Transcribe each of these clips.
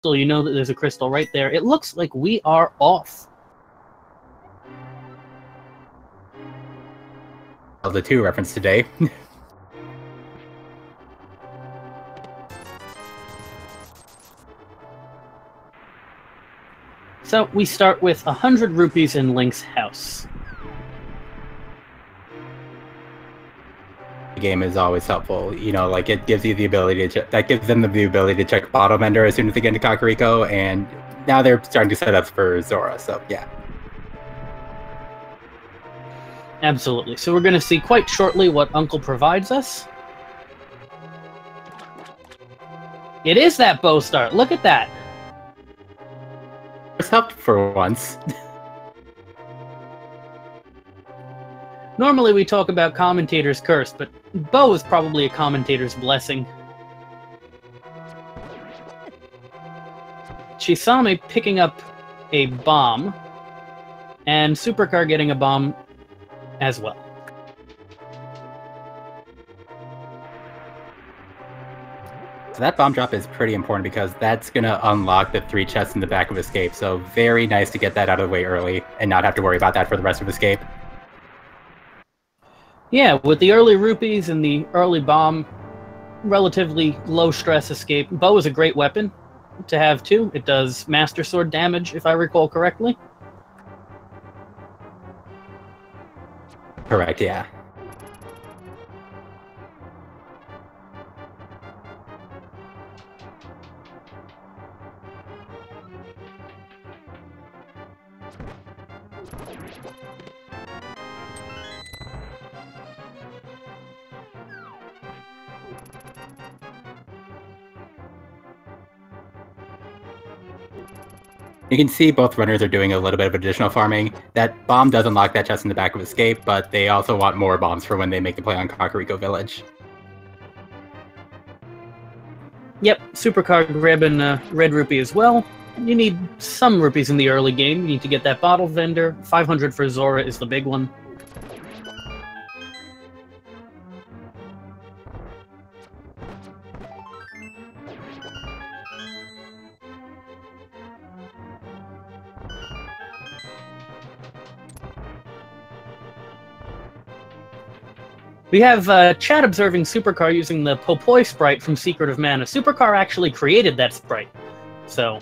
So you know that there's a crystal right there. It looks like we are off. Zelda 2 reference today. So we start with 100 rupees in Link's house. The game is always helpful. You know, like it gives you the ability to that gives them the ability to check bottle vendor as soon as they get into Kakariko, and now they're starting to set up for Zora. So yeah. Absolutely. So we're going to see quite shortly what Uncle provides us. It is that bow start. Look at that. It's helped for once. Normally we talk about commentator's curse, but bow is probably a commentator's blessing. Chisame picking up a bomb, and Supercar getting a bomb as well. So that bomb drop is pretty important because that's going to unlock the 3 chests in the back of Escape. So very nice to get that out of the way early and not have to worry about that for the rest of Escape. Yeah, with the early rupees and the early bomb, relatively low stress Escape. Bow is a great weapon to have too. It does Master Sword damage, if I recall correctly. Correct, yeah. You can see both runners are doing a little bit of additional farming. That bomb does unlock that chest in the back of Escape, but they also want more bombs for when they make the play on Kakariko Village. Yep, Supercar grabbing red rupee as well. You need some rupees in the early game. You need to get that bottle vendor. 500 for Zora is the big one. We have chat observing Supercar using the Popoi sprite from Secret of Mana. Supercar actually created that sprite, so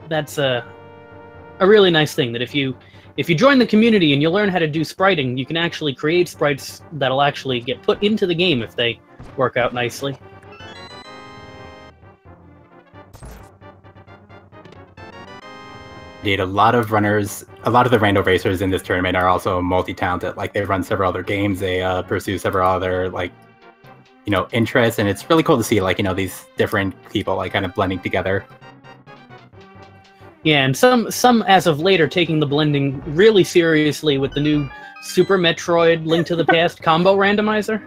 that's a really nice thing. That if you join the community and you learn how to do spriting, you can actually create sprites that'll actually get put into the game if they work out nicely. Indeed, a lot of the rando racers in this tournament are also multi-talented. Like, they run several other games, they pursue several other, like, you know, interests, and it's really cool to see, like, you know, these different people, like, kind of blending together. Yeah, and some as of late are taking the blending really seriously with the new Super Metroid Link to the Past combo randomizer.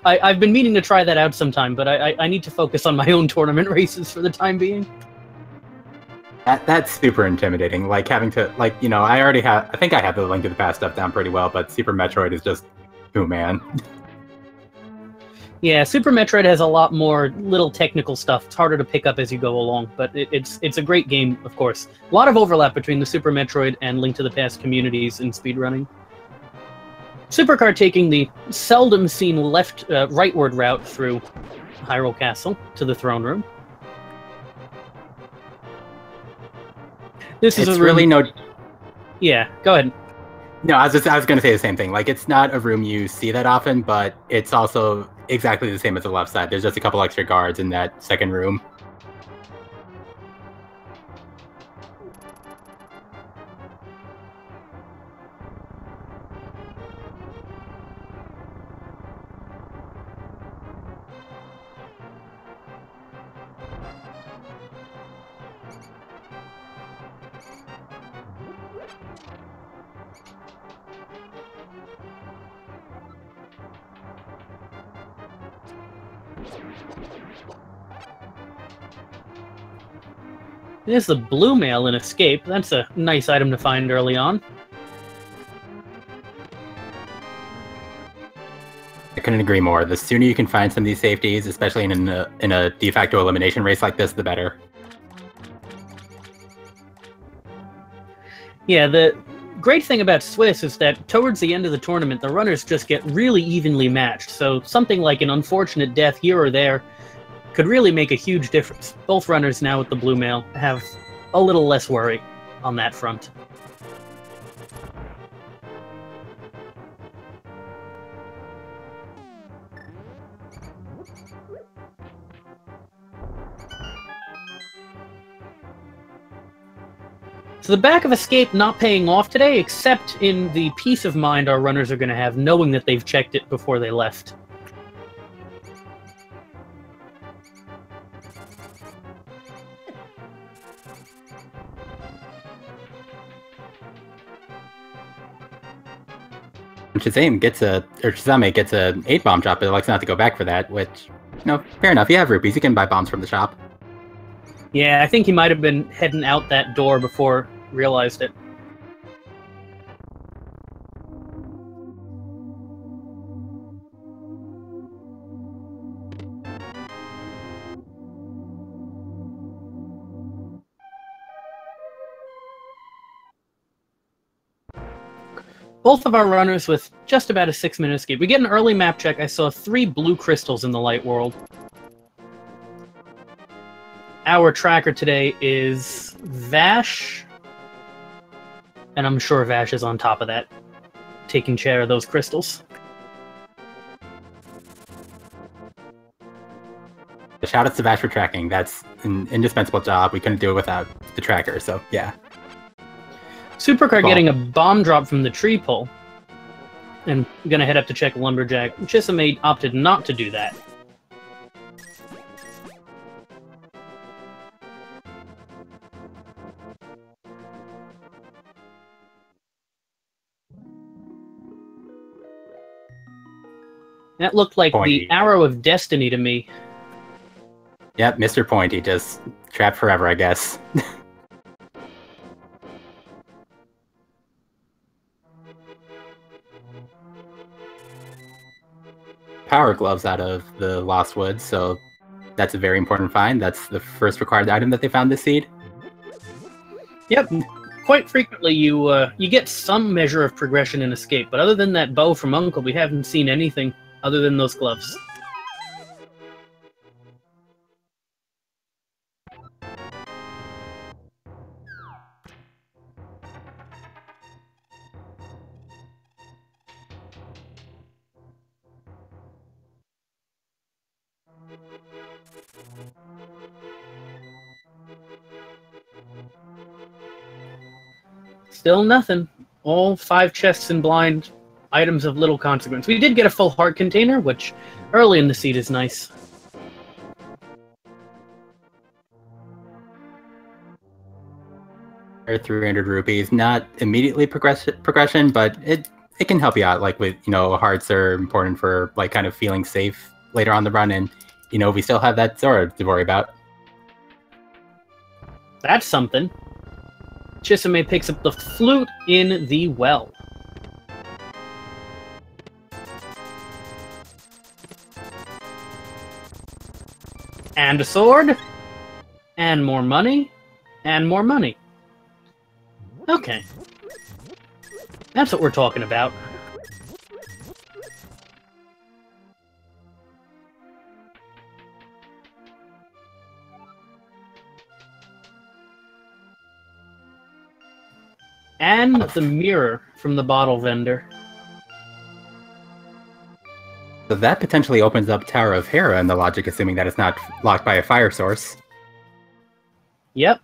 I've been meaning to try that out sometime, but I need to focus on my own tournament races for the time being. That's super intimidating. Like, having to, like, you know, I think I have the Link to the Past stuff down pretty well, but Super Metroid is just, oh man. Yeah, Super Metroid has a lot more little technical stuff. It's harder to pick up as you go along, but it's a great game, of course. A lot of overlap between the Super Metroid and Link to the Past communities in speedrunning. Supercar taking the seldom seen rightward route through Hyrule Castle to the throne room. This is it's a room... really no. Yeah, go ahead. No, I was going to say the same thing. Like, it's not a room you see that often, but it's also exactly the same as the left side. There's just a couple extra guards in that second room. There's the blue mail in Escape. That's a nice item to find early on. I couldn't agree more. The sooner you can find some of these safeties, especially in a de facto elimination race like this, the better. Yeah, the great thing about Swiss is that towards the end of the tournament, the runners just get really evenly matched, so something like an unfortunate death here or there could really make a huge difference. Both runners now with the blue mail have a little less worry on that front. So the back of Escape not paying off today, except in the peace of mind our runners are going to have knowing that they've checked it before they left. Chisame gets a 8-bomb drop, but elects not to go back for that, which, you know, fair enough. You have rupees, you can buy bombs from the shop. Yeah, I think he might have been heading out that door before realized it. Both of our runners with just about a 6-minute escape. We get an early map check. I saw 3 blue crystals in the light world. Our tracker today is Vash. And I'm sure Vash is on top of that, taking care of those crystals. Shout out to Vash for tracking. That's an indispensable job. We couldn't do it without the tracker, so yeah. Supercar getting a bomb drop from the tree pole. And gonna head up to check Lumberjack. Chisame opted not to do that. That looked like Pointy. the arrow of destiny to me. Yep, Mr. Pointy, just trapped forever, I guess. Power gloves out of the Lost Woods, so that's a very important find. That's the first required item that they found this seed. Yep. Quite frequently, you get some measure of progression in Escape, but other than that bow from Uncle, we haven't seen anything other than those gloves. Still nothing. All 5 chests and blind, items of little consequence. We did get a full heart container, which early in the seed is nice. Or 300 rupees, not immediately progression, but it can help you out. Like with, you know, hearts are important for like kind of feeling safe later on the run, and you know we still have that Zora to worry about. That's something. Chisame picks up the flute in the well. And a sword. And more money. And more money. Okay. That's what we're talking about. And the mirror from the bottle vendor. So that potentially opens up Tower of Hera in the logic, assuming that it's not locked by a fire source. Yep.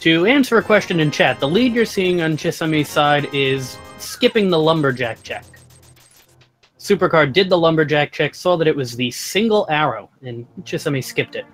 To answer a question in chat, the lead you're seeing on Chisame's side is skipping the Lumberjack check. Supercar did the Lumberjack check, saw that it was the single arrow, and Chisame skipped it.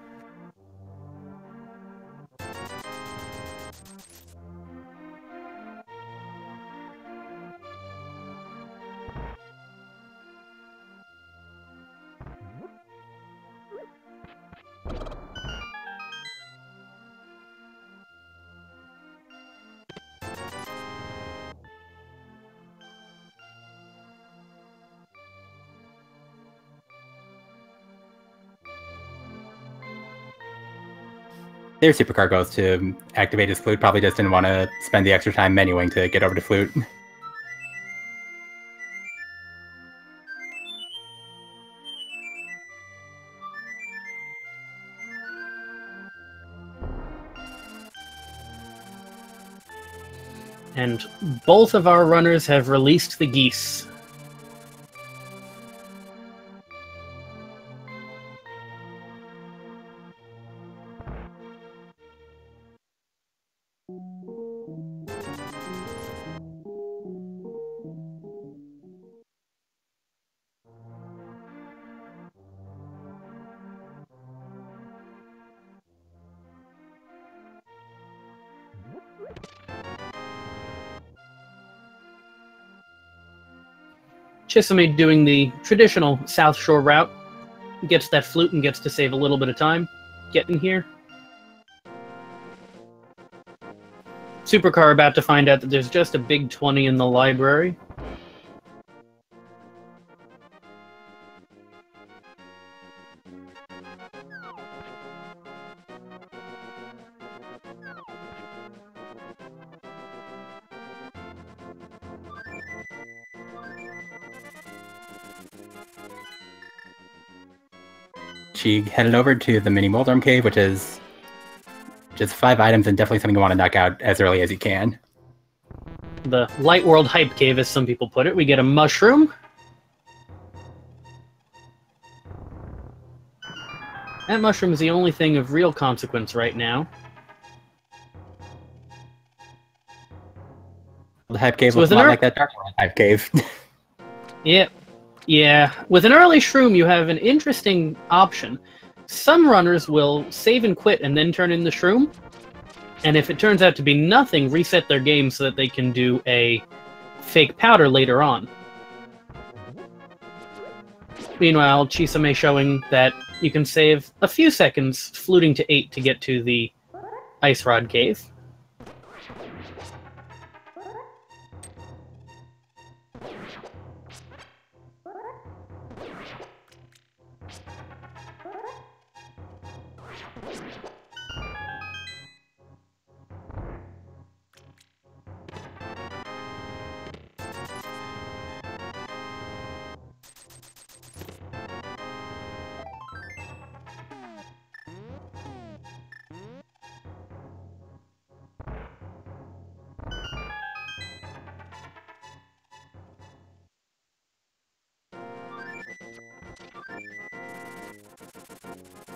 their supercar goes to activate his flute. Probably just didn't want to spend the extra time menuing to get over to flute. And both of our runners have released the geese. Chisame doing the traditional South Shore route, gets that flute and gets to save a little bit of time getting here. Supercar about to find out that there's just a big 20 in the library. She headed over to the mini Moldorm Cave, which is just 5 items and definitely something you want to knock out as early as you can. The Light World Hype Cave, as some people put it. We get a mushroom. That mushroom is the only thing of real consequence right now. The Hype Cave looks a lot like that Dark World Hype Cave. Yep. Yeah, with an early shroom, you have an interesting option. Some runners will save and quit and then turn in the shroom, and if it turns out to be nothing, reset their game so that they can do a fake powder later on. Meanwhile, Chisame showing that you can save a few seconds fluting to 8 to get to the Ice Rod Cave.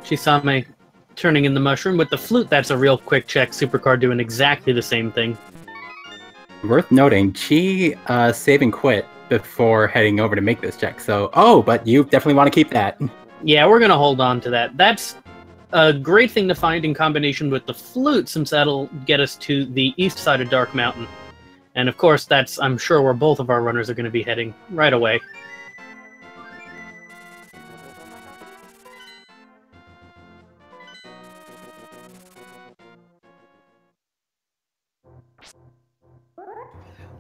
Chisame turning in the mushroom. With the flute, that's a real quick check. Supercar doing exactly the same thing. Worth noting, she save and quit before heading over to make this check. So, but you definitely want to keep that. Yeah, we're going to hold on to that. That's a great thing to find in combination with the flute, since that'll get us to the east side of Dark Mountain. And of course, that's, I'm sure, where both of our runners are going to be heading right away.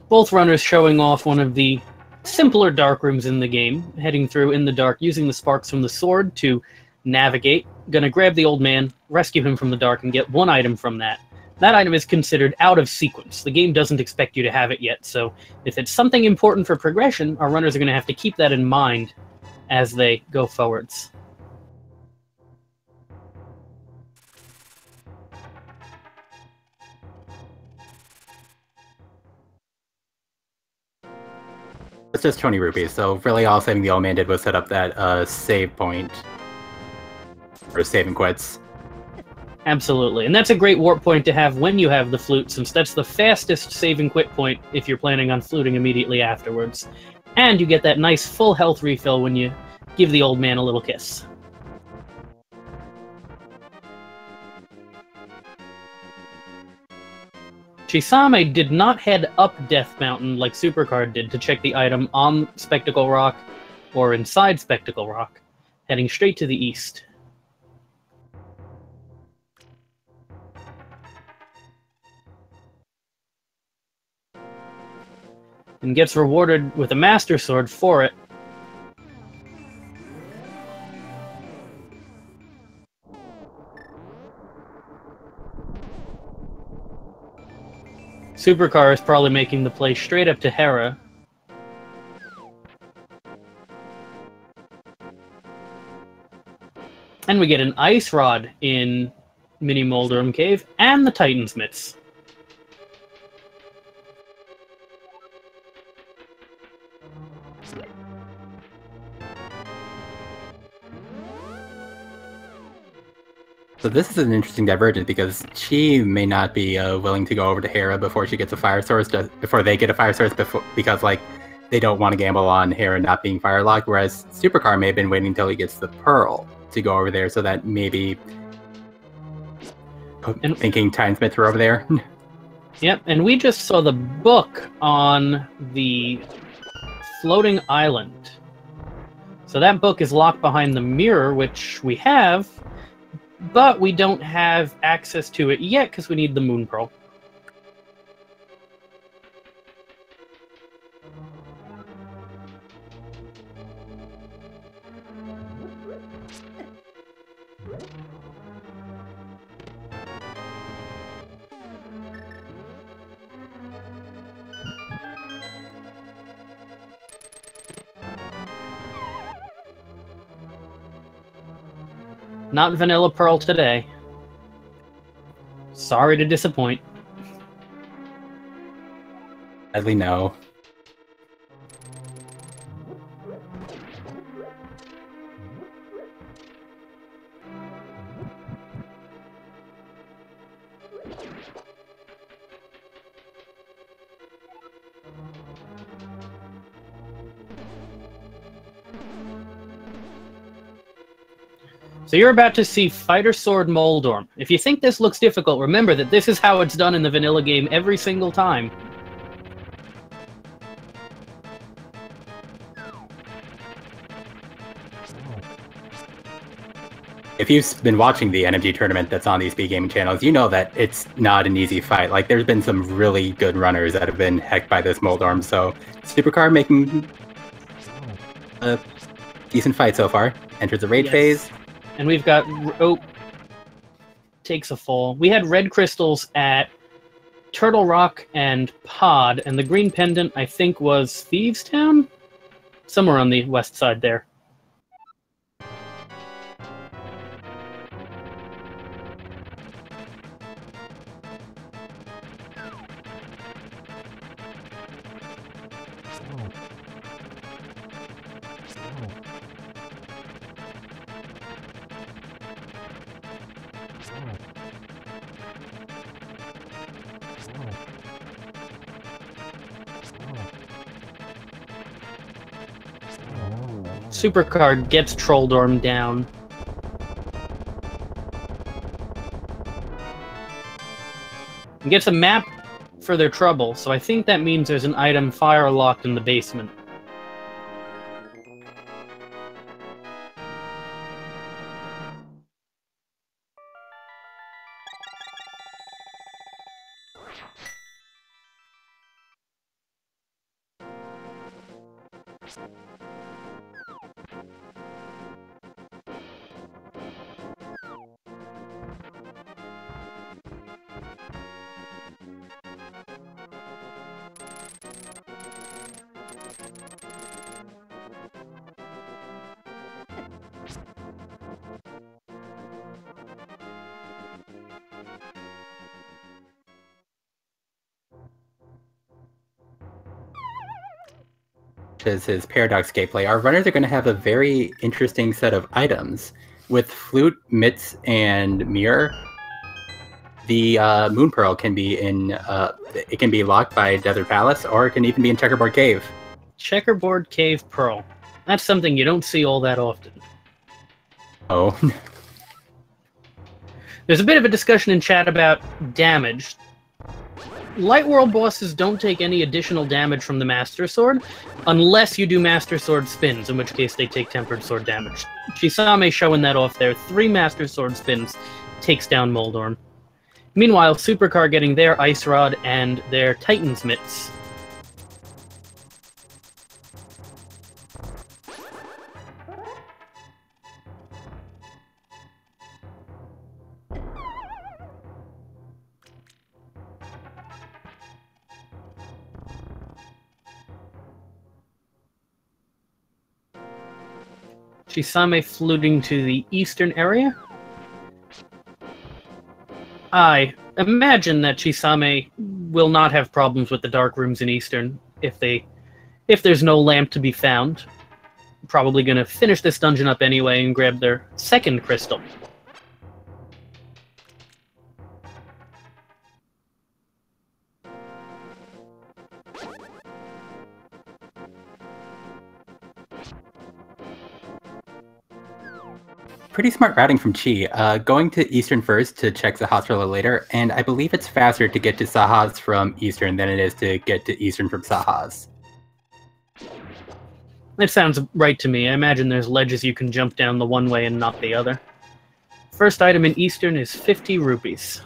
Both runners showing off one of the simpler dark rooms in the game, heading through in the dark, using the sparks from the sword to navigate. Gonna grab the old man, rescue him from the dark, and get one item from that. That item is considered out of sequence. The game doesn't expect you to have it yet, so if it's something important for progression, our runners are going to have to keep that in mind as they go forwards. It's just 20 rupees, so really all saving the old man did was set up that save point for save and quits. Absolutely, and that's a great warp point to have when you have the flute, since that's the fastest save and quit point if you're planning on fluting immediately afterwards. And you get that nice full health refill when you give the old man a little kiss. Chisame did not head up Death Mountain like Supercar did to check the item on Spectacle Rock or inside Spectacle Rock, heading straight to the east. And gets rewarded with a Master Sword for it. Supercar is probably making the play straight up to Hera. And we get an Ice Rod in Mini Moldrum Cave and the Titan's Mitts. So this is an interesting divergence because she may not be willing to go over to Hera before she gets a fire source, before they get a fire source, because like they don't want to gamble on Hera not being fire locked. Whereas Supercar may have been waiting until he gets the pearl to go over there, so that maybe thinking Titan Smiths were over there. Yep, and we just saw the book on the floating island. So that book is locked behind the mirror, which we have. But we don't have access to it yet because we need the Moon Pearl. Not Vanilla Pearl today. Sorry to disappoint. Sadly, no. So you're about to see Fighter Sword Moldorm. If you think this looks difficult, remember that this is how it's done in the vanilla game every single time. If you've been watching the NMG tournament that's on these big gaming channels, you know that it's not an easy fight. Like, there's been some really good runners that have been hecked by this Moldorm, so Supercar making a decent fight so far. Enters the rage phase. And we've got... Oh. Takes a fall. We had red crystals at Turtle Rock and Pod, and the green pendant, I think, was Thieves Town? Somewhere on the west side there. Supercar gets Trolldorm down. And gets a map for their trouble, so I think that means there's an item fire locked in the basement. Is his Paradox gameplay, our runners are going to have a very interesting set of items. With Flute, Mitts, and Mirror, the Moon Pearl can be in, it can be locked by Desert Palace, or it can even be in Checkerboard Cave. Checkerboard Cave Pearl. That's something you don't see all that often. Oh. There's a bit of a discussion in chat about damage. Light World bosses don't take any additional damage from the Master Sword, unless you do Master Sword spins, in which case they take Tempered Sword damage. Chisame showing that off there. 3 Master Sword spins takes down Moldorm. Meanwhile, Supercar getting their Ice Rod and their Titan's Mitts. Chisame fluting to the eastern area. I imagine that Chisame will not have problems with the dark rooms in eastern if there's no lamp to be found. Probably gonna finish this dungeon up anyway and grab their second crystal. Pretty smart routing from Chi. Going to Eastern first to check the hospital later, and I believe it's faster to get to Sahas from Eastern than it is to get to Eastern from Sahas. That sounds right to me. I imagine there's ledges you can jump down the one way and not the other. First item in Eastern is 50 rupees.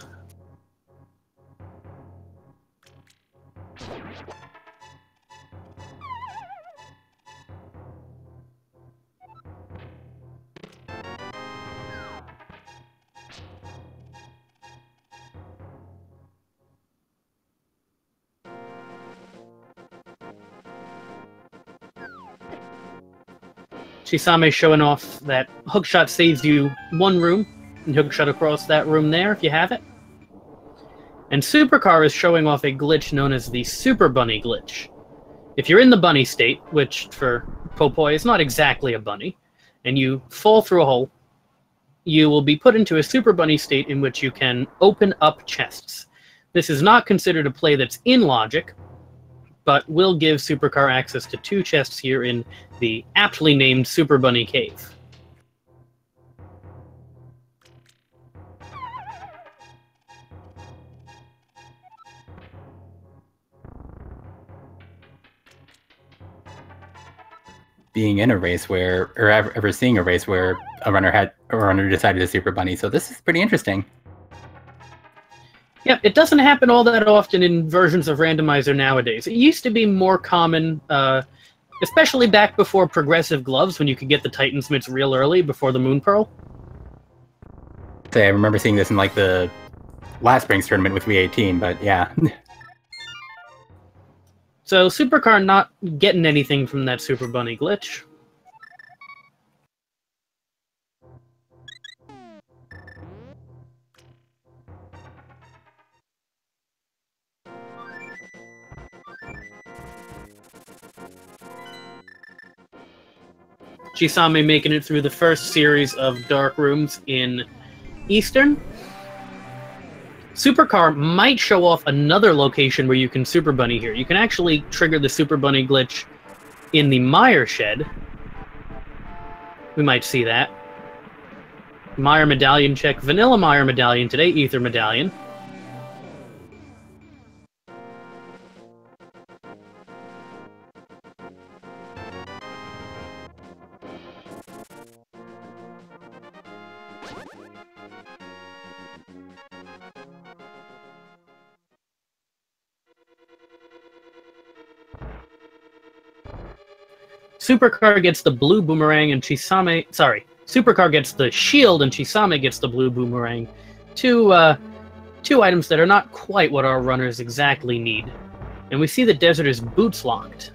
Chisame showing off that hookshot saves you one room, and hookshot across that room there if you have it. And Supercar is showing off a glitch known as the Super Bunny glitch. If you're in the bunny state, which for Popoi is not exactly a bunny, and you fall through a hole, you will be put into a Super Bunny state in which you can open up chests. This is not considered a play that's in logic, but will give Supercar access to 2 chests here in the aptly named Super Bunny Cave. Being in a race where, or ever seeing a race where a runner decided to Super Bunny, so this is pretty interesting. Yep, it doesn't happen all that often in versions of Randomizer nowadays. It used to be more common, especially back before progressive gloves, when you could get the Titan's mitts real early before the Moon Pearl. I remember seeing this in like the last spring's tournament with V18, but yeah. So Supercar not getting anything from that Super Bunny glitch. Chisame making it through the first series of dark rooms in Eastern. Supercar might show off another location where you can Super Bunny here. You can actually trigger the Super Bunny glitch in the Mire Shed. We might see that. Mire Medallion check. Vanilla Mire Medallion today. Ether Medallion. Supercar gets the blue boomerang and Chisame... Sorry. Supercar gets the shield and Chisame gets the blue boomerang. Two items that are not quite what our runners exactly need. And we see the desert is boots locked.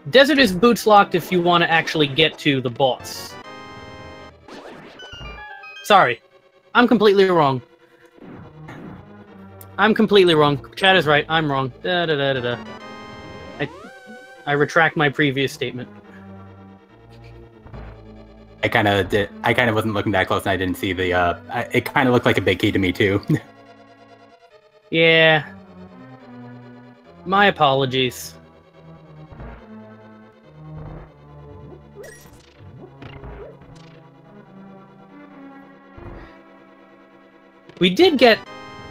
Desert is boots locked if you want to actually get to the boss. Sorry. I'm completely wrong. I'm completely wrong. Chad is right. I'm wrong. I retract my previous statement. I kind of wasn't looking that close and I didn't see the, it kind of looked like a big key to me too. Yeah. My apologies. We did get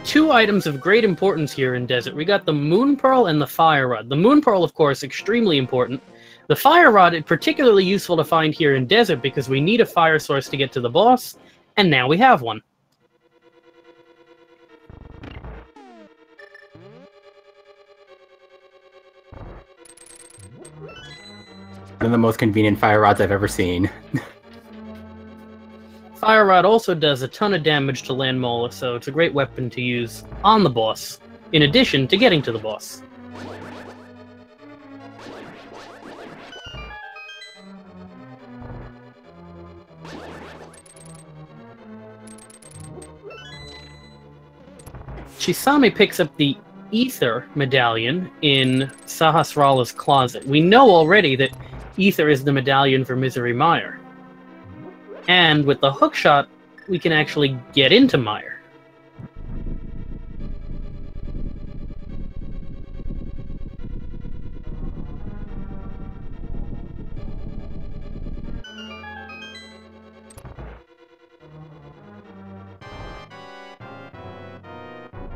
2 items of great importance here in Desert. We got the Moon Pearl and the Fire Rod. The Moon Pearl, of course, extremely important. The Fire Rod is particularly useful to find here in Desert because we need a fire source to get to the boss, and now we have one. One of the most convenient fire rods I've ever seen. Fire Rod also does a ton of damage to Land Mola, so it's a great weapon to use on the boss, in addition to getting to the boss. Chisame picks up the Ether medallion in Sahasrara's closet. We know already that Ether is the medallion for Misery Mire. And with the hookshot, we can actually get into Mire.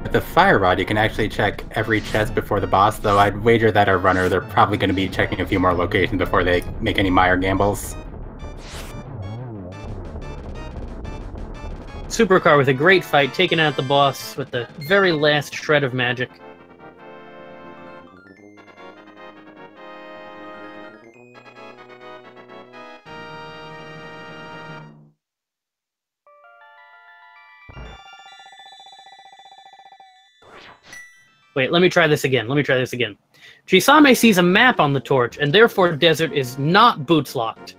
With the fire rod, you can actually check every chest before the boss, though I'd wager that our runner, they're probably going to be checking a few more locations before they make any Mire gambles. Supercar with a great fight, taking out the boss with the very last shred of magic. Wait, let me try this again. Chisame sees a map on the torch, and therefore Desert is not boots locked.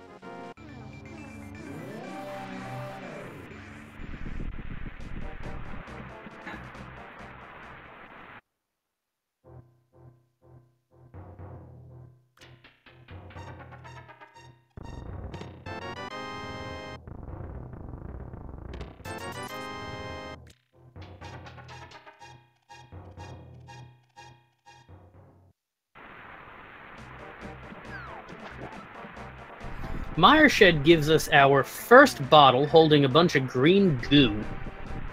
Mire Shed gives us our first bottle holding a bunch of green goo.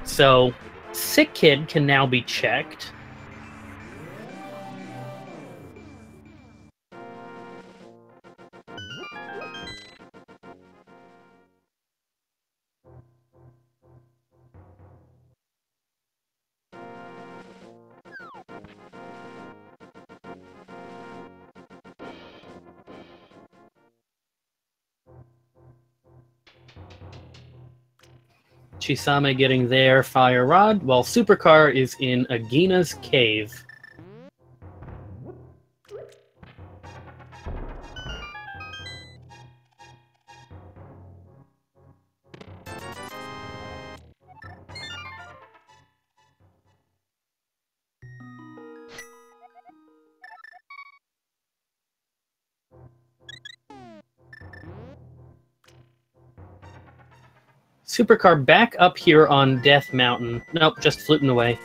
So, Sick Kid can now be checked. Chisame getting their fire rod, while Supercar is in Agina's cave. Supercar back up here on Death Mountain. Nope, just fluting away.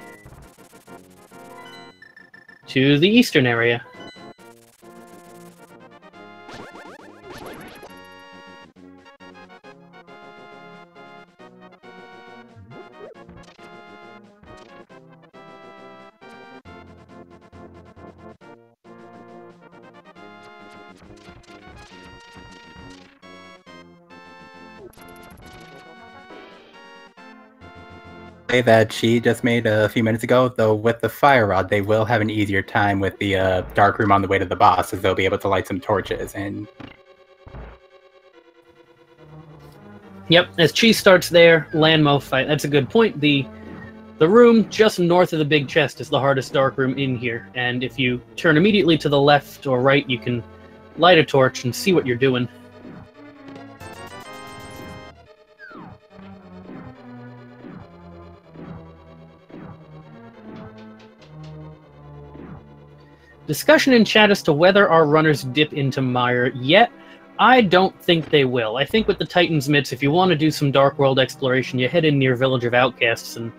To the eastern area. That she just made a few minutes ago, though with the fire rod, they will have an easier time with the dark room on the way to the boss, as they'll be able to light some torches. And yep, as Chi starts there, Lanmo fight. That's a good point. The room just north of the big chest is the hardest dark room in here, and if you turn immediately to the left or right, you can light a torch and see what you're doing. Discussion in chat as to whether our runners dip into Mire yet. I don't think they will. I think with the Titan's Mitts, if you want to do some Dark World exploration, you head in near Village of Outcasts and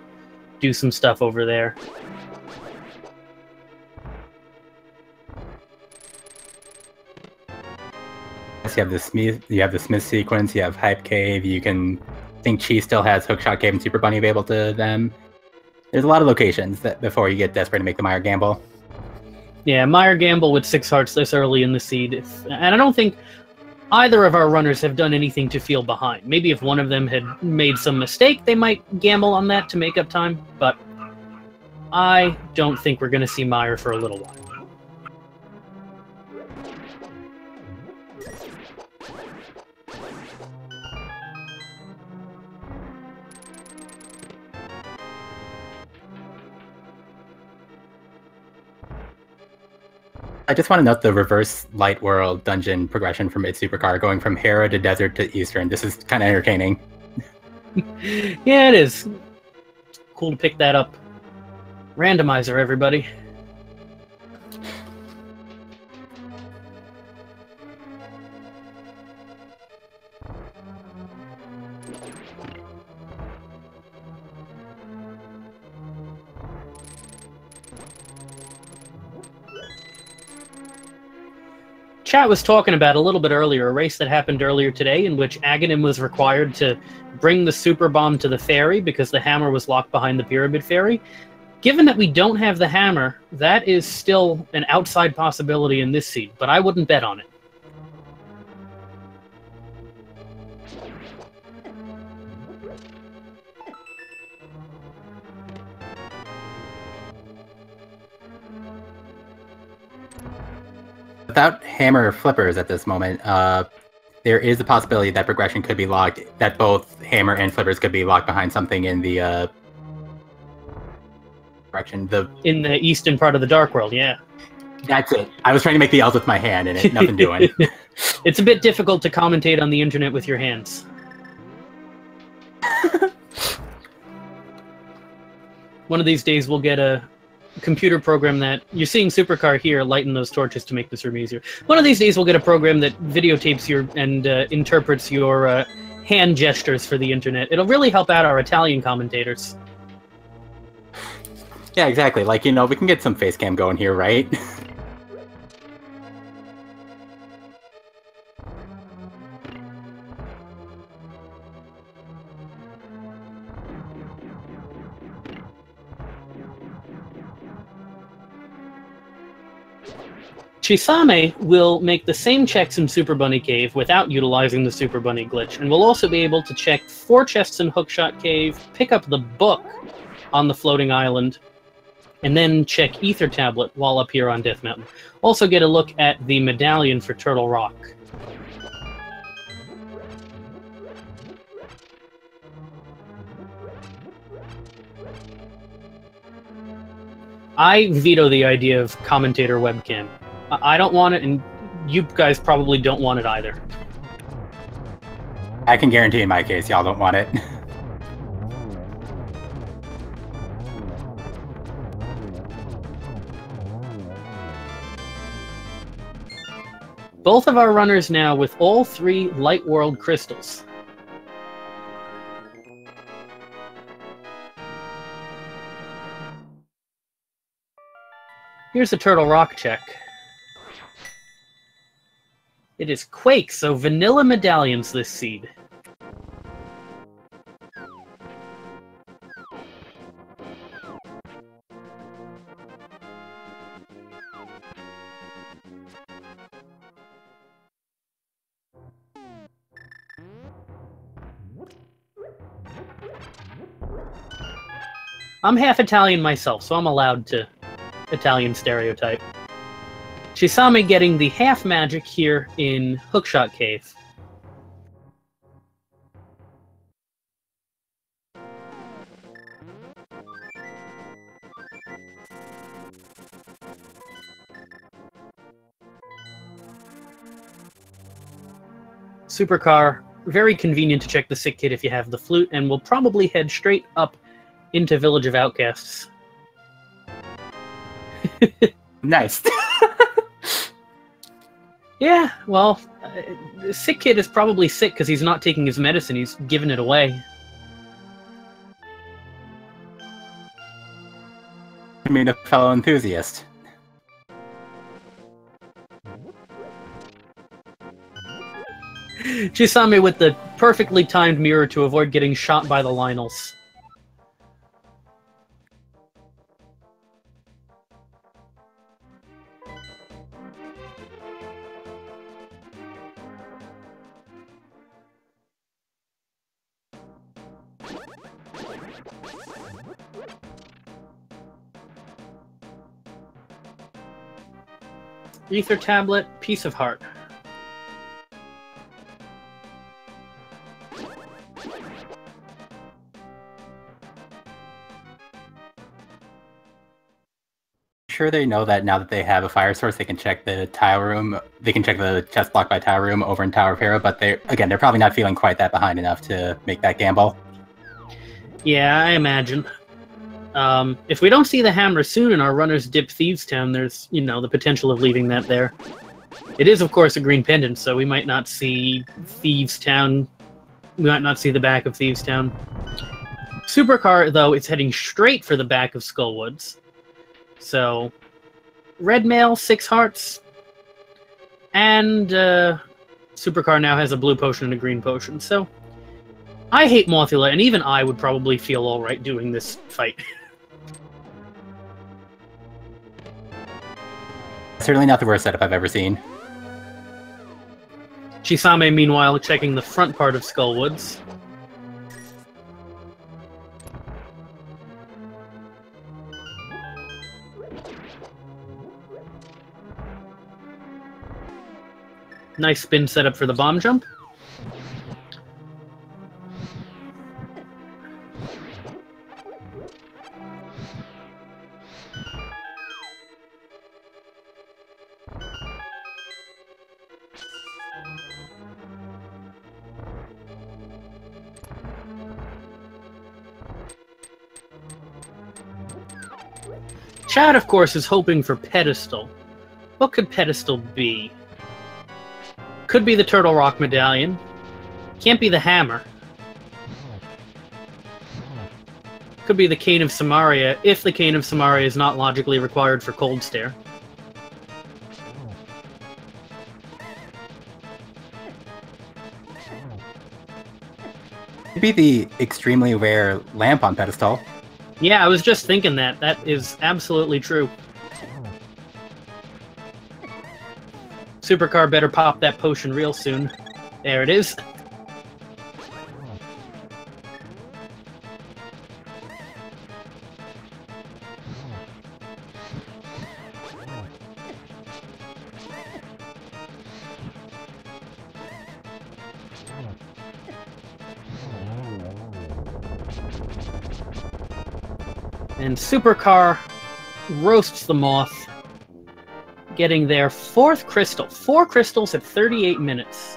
do some stuff over there. you have the Smith sequence, you have Hype Cave, you can think Chi still has Hookshot Cave and Super Bunny available to them. There's a lot of locations that before you get desperate to make the Mire gamble. Yeah, Mire gamble with 6 hearts this early in the seed. And I don't think either of our runners have done anything to feel behind. Maybe if one of them had made some mistake, they might gamble on that to make up time, but I don't think we're going to see Mire for a little while. I just want to note the reverse light world dungeon progression from ItsSupercar, going from Hera to Desert to Eastern. This is kind of entertaining. Yeah, it is. Cool to pick that up. Randomizer, everybody. Chat was talking about a little bit earlier, a race that happened earlier today in which Aghanim was required to bring the super bomb to the ferry because the hammer was locked behind the pyramid ferry. Given that we don't have the hammer, that is still an outside possibility in this seed, but I wouldn't bet on it. Without hammer flippers at this moment, there is a possibility that progression could be locked, that both hammer and flippers could be locked behind something in the direction. In the eastern part of the Dark World, yeah. That's it. I was trying to make the L's with my hand and nothing doing. It's a bit difficult to commentate on the internet with your hands. One of these days we'll get a computer program that... You're seeing Supercar here lighten those torches to make this room easier. One of these days we'll get a program that videotapes your and interprets your hand gestures for the internet. It'll really help out our Italian commentators. Yeah, exactly. Like, you know, we can get some face cam going here, right? Chisame will make the same checks in Super Bunny Cave without utilizing the Super Bunny glitch, and will also be able to check 4 chests in Hookshot Cave, pick up the book on the floating island, and then check Ether Tablet while up here on Death Mountain. Also get a look at the medallion for Turtle Rock. I veto the idea of commentator webcam. I don't want it, and you guys probably don't want it either. I can guarantee in my case, y'all don't want it. Both of our runners now with all 3 Light World crystals. Here's a Turtle Rock check. It is Quake, so vanilla medallions this seed. I'm half Italian myself, so I'm allowed to Italian stereotype. Chisame getting the half magic here in Hookshot Cave. Supercar, very convenient to check the sick kid if you have the flute, and we'll probably head straight up into Village of Outcasts. Nice. Yeah, well, the sick kid is probably sick because he's not taking his medicine. He's giving it away. I mean, a fellow enthusiast. Chisame with the perfectly timed mirror to avoid getting shot by the Lionels. Ether Tablet, Piece of Heart. sure they know that now that they have a fire source, they can check the tile room. They can check the chest block by tile room over in Tower of Hero, but they're probably not feeling quite that behind enough to make that gamble. Yeah, I imagine. If we don't see the hammer soon and our runners dip Thieves Town, there's, the potential of leaving that there. It is, of course, a green pendant, so we might not see Thieves Town. We might not see the back of Thieves Town. Supercar, though, is heading straight for the back of Skullwoods. So, red mail, 6 hearts, and Supercar now has a blue potion and a green potion. So, I hate Mothula, and even I would probably feel alright doing this fight. Certainly not the worst setup I've ever seen. Chisame, meanwhile, checking the front part of Skullwoods. Nice spin setup for the bomb jump. Chad, of course, is hoping for Pedestal. What could Pedestal be? Could be the Turtle Rock Medallion. Can't be the hammer. Could be the Cane of Samaria, if the Cane of Samaria is not logically required for Cold Stare. Could be the extremely rare lamp on Pedestal. Yeah, I was just thinking that. That is absolutely true. Supercar better pop that potion real soon. There it is. And Supercar roasts the moth, getting their 4th crystal. 4 crystals at 38 minutes.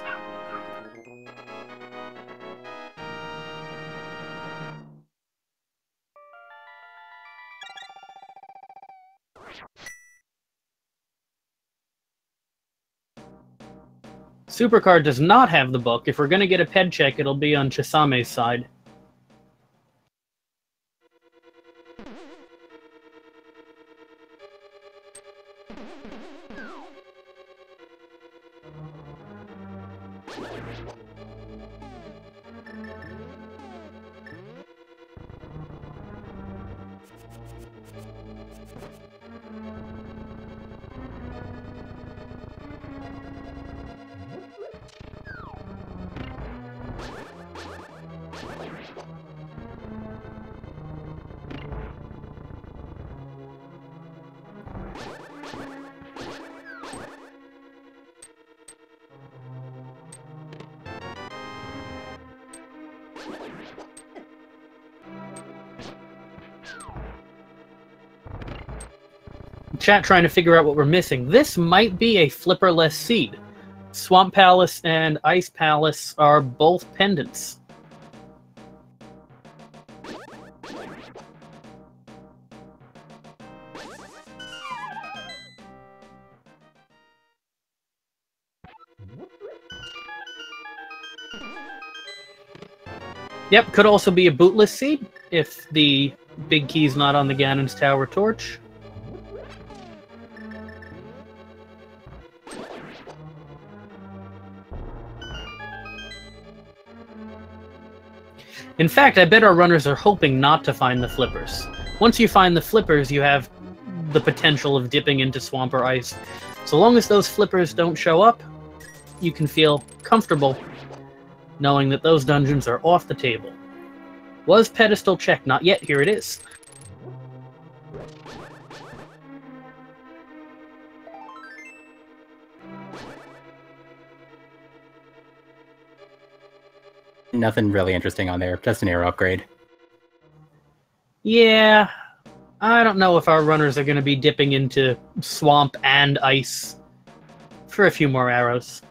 Supercar does not have the book. If we're going to get a ped check, it'll be on Chisame's side. Chat trying to figure out what we're missing. This might be a flipperless seed. Swamp Palace and Ice Palace are both pendants. Yep, could also be a bootless seed if the big key's not on the Ganon's Tower torch. In fact, I bet our runners are hoping not to find the flippers. Once you find the flippers, you have the potential of dipping into swamp or ice. So long as those flippers don't show up, you can feel comfortable knowing that those dungeons are off the table. Was Pedestal checked? Not yet. Here it is. Nothing really interesting on there, just an arrow upgrade. Yeah. I don't know if our runners are going to be dipping into swamp and ice for a few more arrows.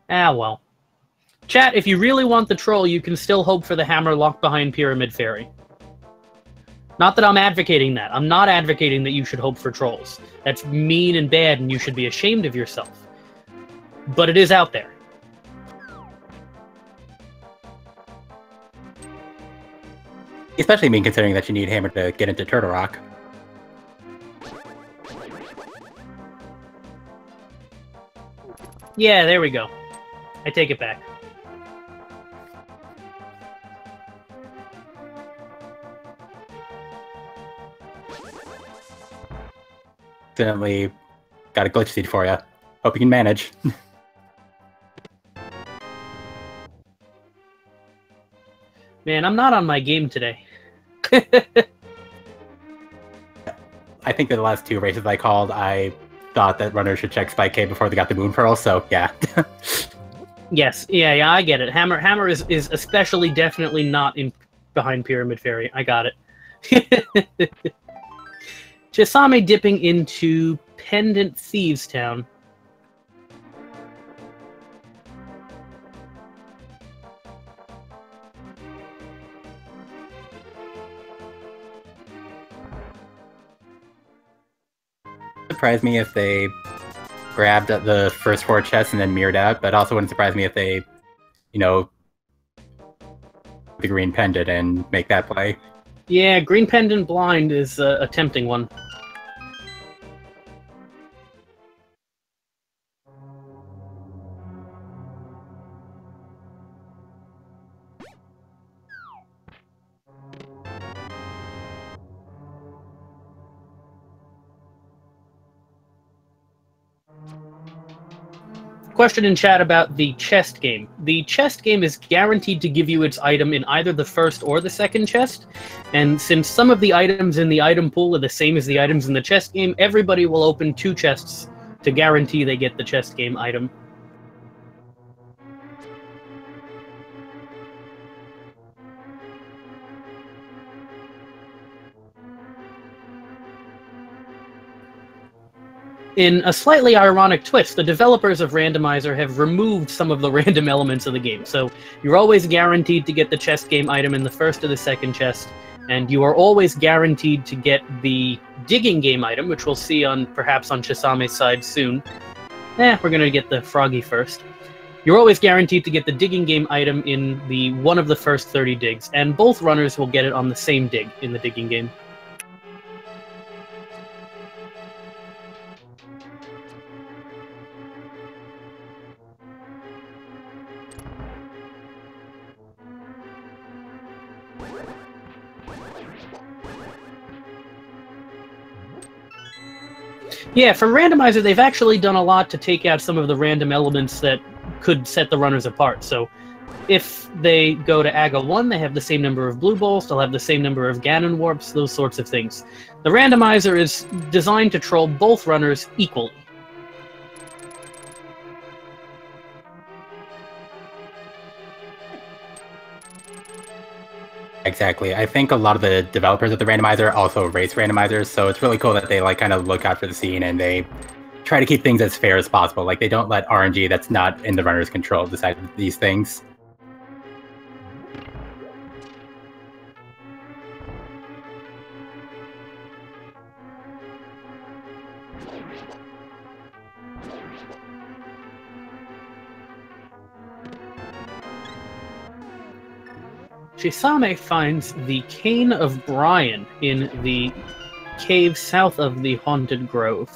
Ah, well. Chat, if you really want the troll, you can still hope for the hammer locked behind Pyramid Fairy. Not that I'm advocating that. I'm not advocating that you should hope for trolls. That's mean and bad, and you should be ashamed of yourself. But it is out there. Especially mean considering that you need hammer to get into Turtle Rock. Yeah, there we go. I take it back. Definitely got a glitch seed for you. Hope you can manage. Man, I'm not on my game today. I think that the last two races I called, I thought that runners should check Spike K before they got the Moon Pearl, so yeah. Yes, yeah, I get it. Hammer is especially definitely not in behind Pyramid Fairy. I got it. Chisame dipping into Pendant Thieves Town. Surprise me if they grabbed the first 4 chests and then mirrored out, but also wouldn't surprise me if they, you know, the green pendant and make that play. Yeah, green pendant blind is a tempting one. Question in chat about the chest game. The chest game is guaranteed to give you its item in either the first or the second chest, and since some of the items in the item pool are the same as the items in the chest game, everybody will open 2 chests to guarantee they get the chest game item. In a slightly ironic twist, the developers of Randomizer have removed some of the random elements of the game, so you're always guaranteed to get the chest game item in the first or the second chest, and you are always guaranteed to get the digging game item, which we'll see on perhaps on Chisame's side soon. We're gonna get the froggy first. You're always guaranteed to get the digging game item in the one of the first 30 digs, and both runners will get it on the same dig in the digging game. Yeah, from Randomizer, they've actually done a lot to take out some of the random elements that could set the runners apart. So if they go to AGA 1, they have the same number of blue balls, they'll have the same number of Ganon warps, those sorts of things. The Randomizer is designed to troll both runners equally. Exactly. I think a lot of the developers of the randomizer also race randomizers, so it's really cool that they like kind of look out for the scene and they try to keep things as fair as possible. Like they don't let RNG that's not in the runner's control decide these things. Chisame finds the Cane of Brian in the cave south of the Haunted Grove.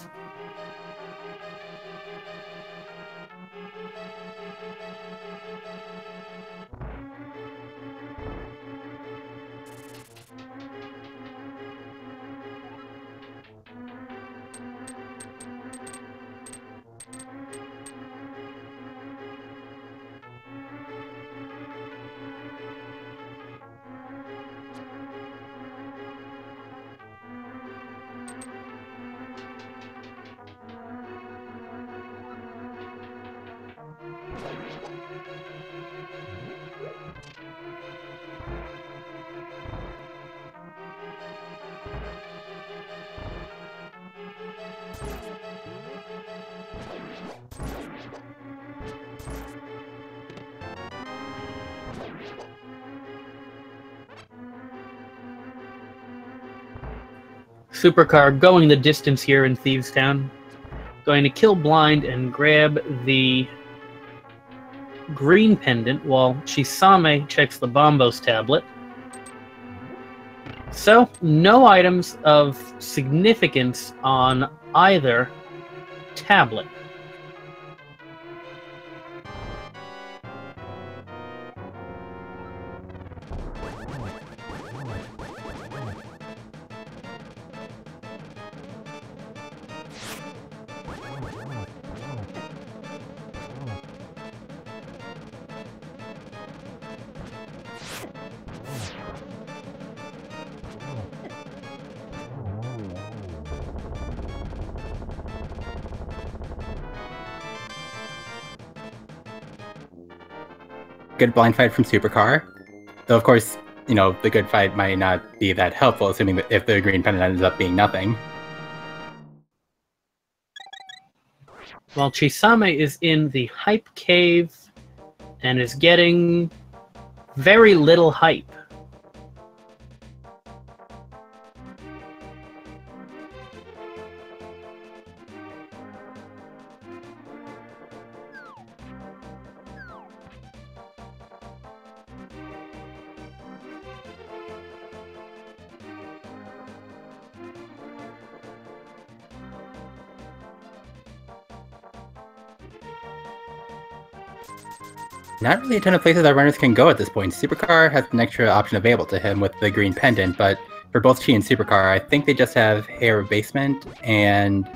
Supercar going the distance here in Thieves Town. Going to kill Blind and grab the green pendant while Chisame checks the Bombos tablet. So, no items of significance on either tablet. Good blind fight from Supercar. Though, of course, you know, the good fight might not be that helpful, assuming that if the green pendant ends up being nothing. While Chisame is in the hype cave and is getting very little hype. Not really a ton of places that runners can go at this point. Supercar has an extra option available to him with the green pendant, but for both Chi and Supercar, I think they just have Hair Basement and...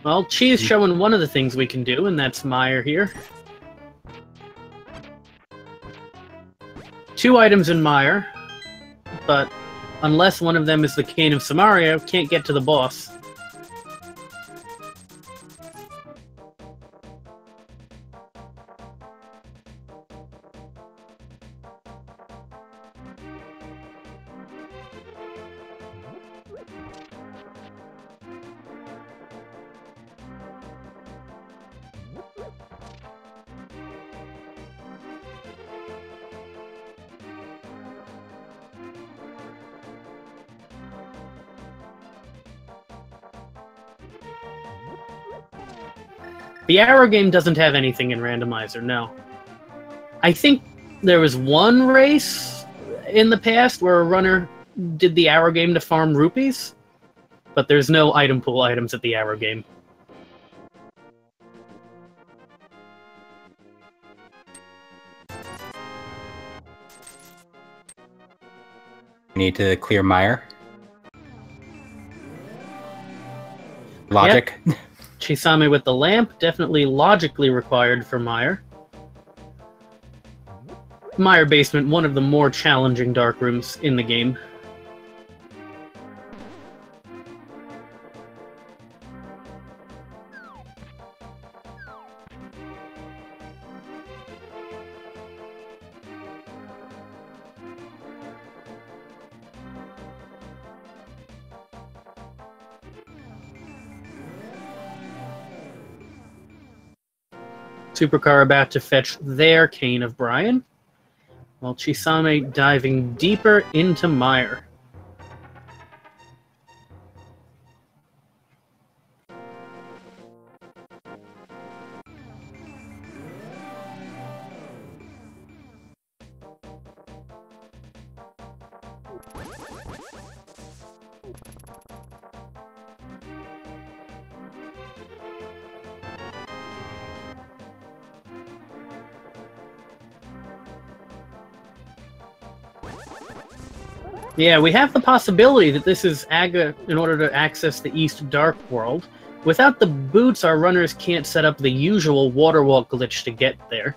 Well, Chi is showing one of the things we can do, and that's Meyer here. 2 items in Meyer, but unless one of them is the Cane of Samaria, can't get to the boss. The Arrow game doesn't have anything in Randomizer, no. I think there was one race in the past where a runner did the Arrow game to farm rupees, but there's no item pool items at the Arrow game. We need to clear Meyer. Logic. Yep. Chisame with the lamp, definitely logically required for Meyer. Meyer Basement, one of the more challenging dark rooms in the game. Supercar about to fetch their Cane of Brian, while Chisame diving deeper into Meyer. Yeah, we have the possibility that this is Aga in order to access the East Dark World. Without the boots, our runners can't set up the usual water wall glitch to get there.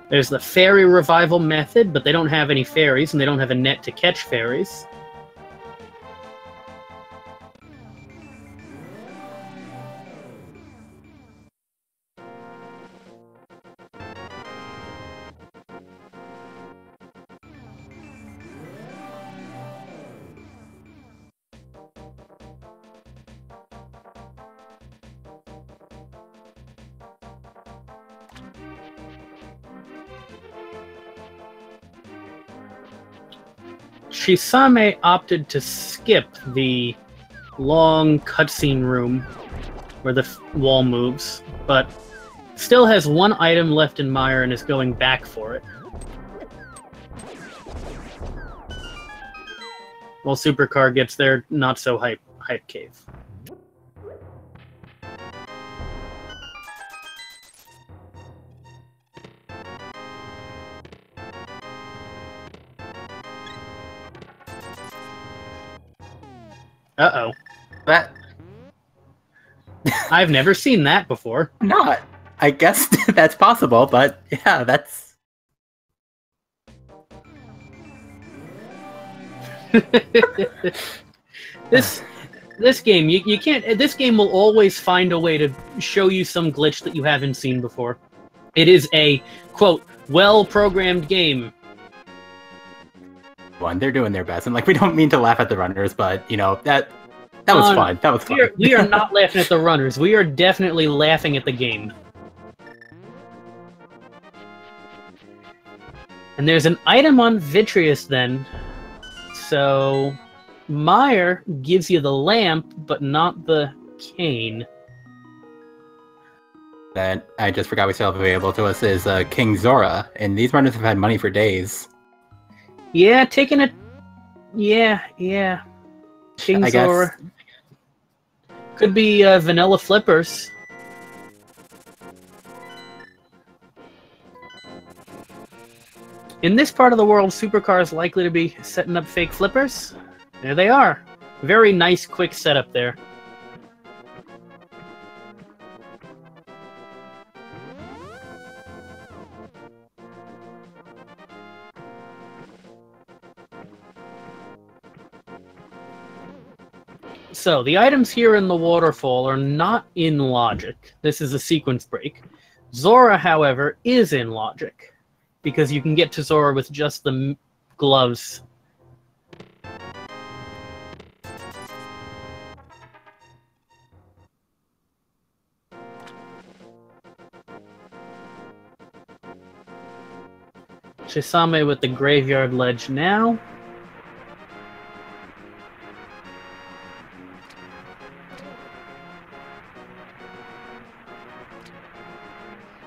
There's the fairy revival method, but they don't have any fairies, and they don't have a net to catch fairies. Chisame opted to skip the long cutscene room where the wall moves, but still has one item left in Mire and is going back for it. While Supercar gets their not-so-hype cave. Uh-oh. That... I've never seen that before. Not. I guess that's possible, but yeah, that's... This game, you can't... This game will always find a way to show you some glitch that you haven't seen before. It is a, quote, well-programmed game. They're doing their best, and like we don't mean to laugh at the runners, but you know that was fun. That was fun. We are not laughing at the runners. We are definitely laughing at the game. And there's an item on Vitreous then, so Mire gives you the lamp, but not the cane. That I just forgot we still have available to us is King Zora, and these runners have had money for days. Yeah, taking a... Yeah. King Zora. Could be vanilla flippers. In this part of the world, Supercar is likely to be setting up fake flippers. There they are. Very nice, quick setup there. So, the items here in the waterfall are not in logic. This is a sequence break. Zora, however, is in logic, because you can get to Zora with just the gloves. Chisame with the graveyard ledge now.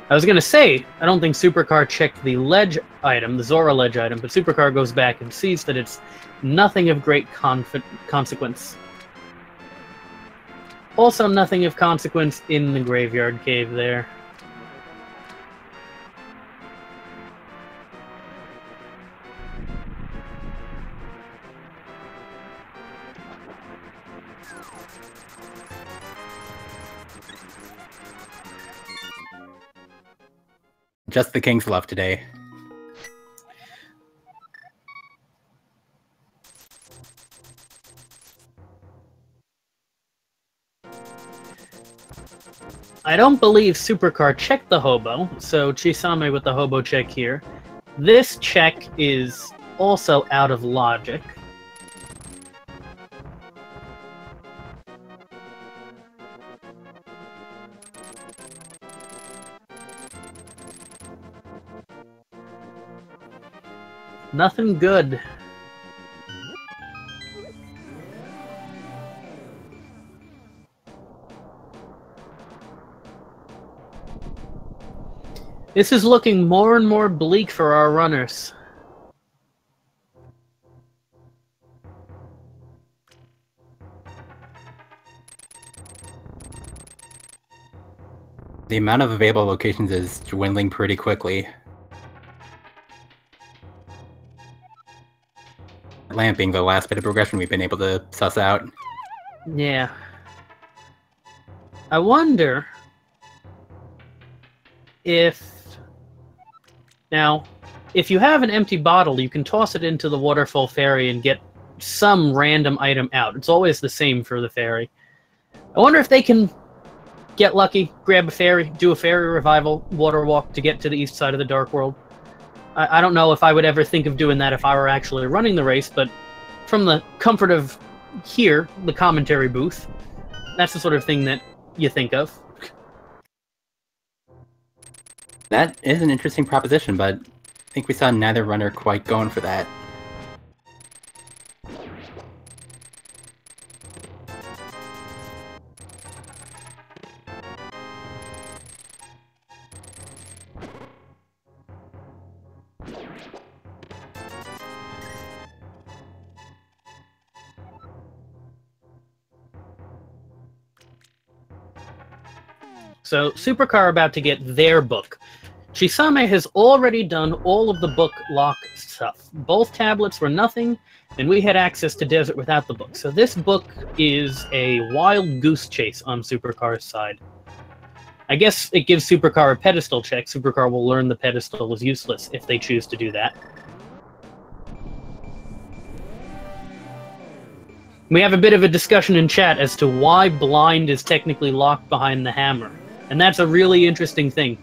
I was going to say, I don't think Supercar checked the ledge item, the Zora ledge item, but Supercar goes back and sees that it's nothing of great consequence. Also nothing of consequence in the graveyard cave there. Just the king's left today. I don't believe Supercar checked the hobo, so Chisame with the hobo check here. This check is also out of logic. Nothing good. This is looking more and more bleak for our runners. The amount of available locations is dwindling pretty quickly. Lamp being the last bit of progression we've been able to suss out. Yeah. I wonder if... Now, if you have an empty bottle, you can toss it into the waterfall fairy and get some random item out. It's always the same for the fairy. I wonder if they can get lucky, grab a fairy, do a fairy revival water walk to get to the east side of the Dark World. I don't know if I would ever think of doing that if I were actually running the race, but from the comfort of here, the commentary booth, that's the sort of thing that you think of. That is an interesting proposition, but I think we saw neither runner quite going for that. So Supercar are about to get their book. Chisame has already done all of the book lock stuff. Both tablets were nothing, and we had access to Desert without the book. So this book is a wild goose chase on Supercar's side. I guess it gives Supercar a pedestal check. Supercar will learn the pedestal is useless if they choose to do that. We have a bit of a discussion in chat as to why blind is technically locked behind the hammer. And that's a really interesting thing.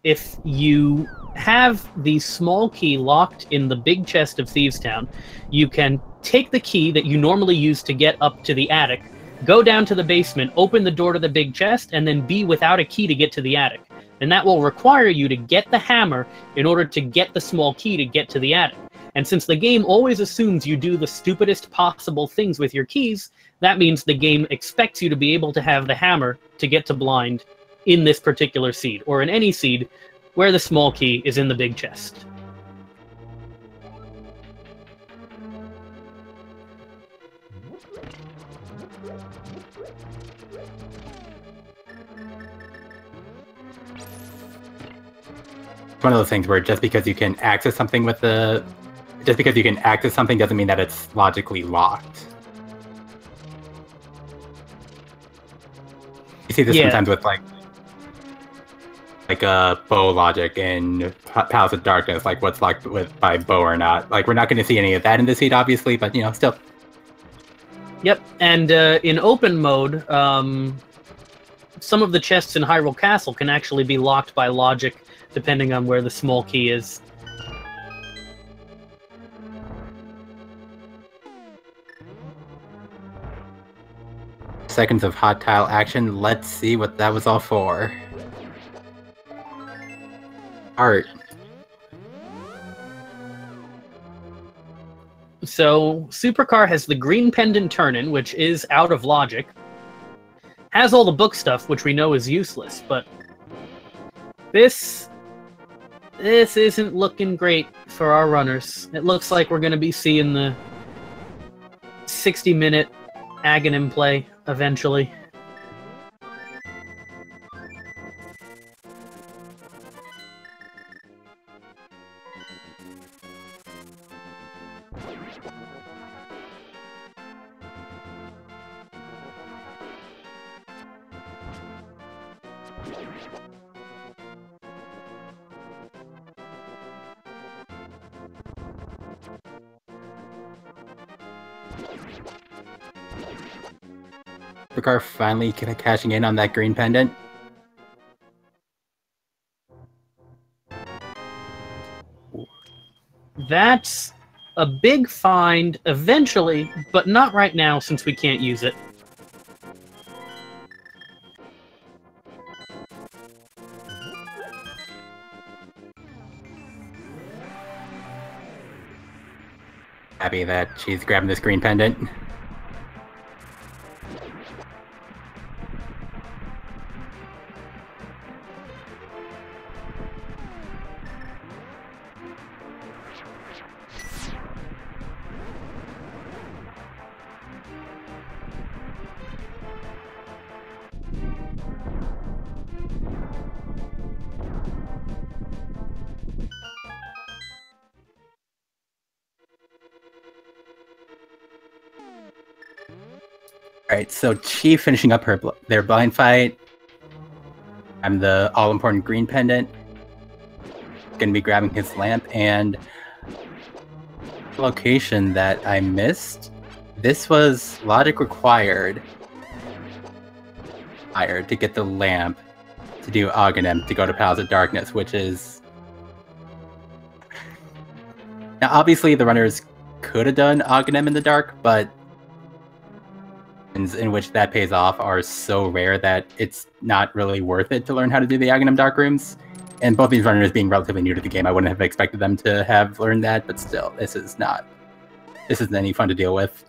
If you have the small key locked in the big chest of Thieves Town, you can take the key that you normally use to get up to the attic, go down to the basement, open the door to the big chest, and then be without a key to get to the attic. And that will require you to get the hammer in order to get the small key to get to the attic. And since the game always assumes you do the stupidest possible things with your keys, that means the game expects you to be able to have the hammer to get to blind in this particular seed, or in any seed where the small key is in the big chest. One of those things where just because you can access something with the... Just because you can access something doesn't mean that it's logically locked. You see this sometimes with like bow logic in Palace of Darkness, like what's locked by bow or not. Like we're not going to see any of that in this seed, obviously, but you know, still. Yep, and in open mode, some of the chests in Hyrule Castle can actually be locked by logic, depending on where the small key is. Seconds of hot tile action. Let's see what that was all for. Art. So, Supercar has the green pendant turn-in, which is out of logic. Has all the book stuff, which we know is useless, but this isn't looking great for our runners. It looks like we're going to be seeing the 60-minute Aghanim play eventually. Supercar finally cashing in on that green pendant. That's a big find eventually, but not right now since we can't use it. Happy that she's grabbing this green pendant. Alright, so Chi finishing up their blind fight. I'm the all-important green pendant. Gonna be grabbing his lamp, and location that I missed. This was logic required to get the lamp to do Aghanim to go to Palace of Darkness, which is... Now obviously the runners could have done Aghanim in the dark, but in which that pays off are so rare that it's not really worth it to learn how to do the Aghanim dark rooms. And both these runners being relatively new to the game, I wouldn't have expected them to have learned that, but still, this isn't any fun to deal with.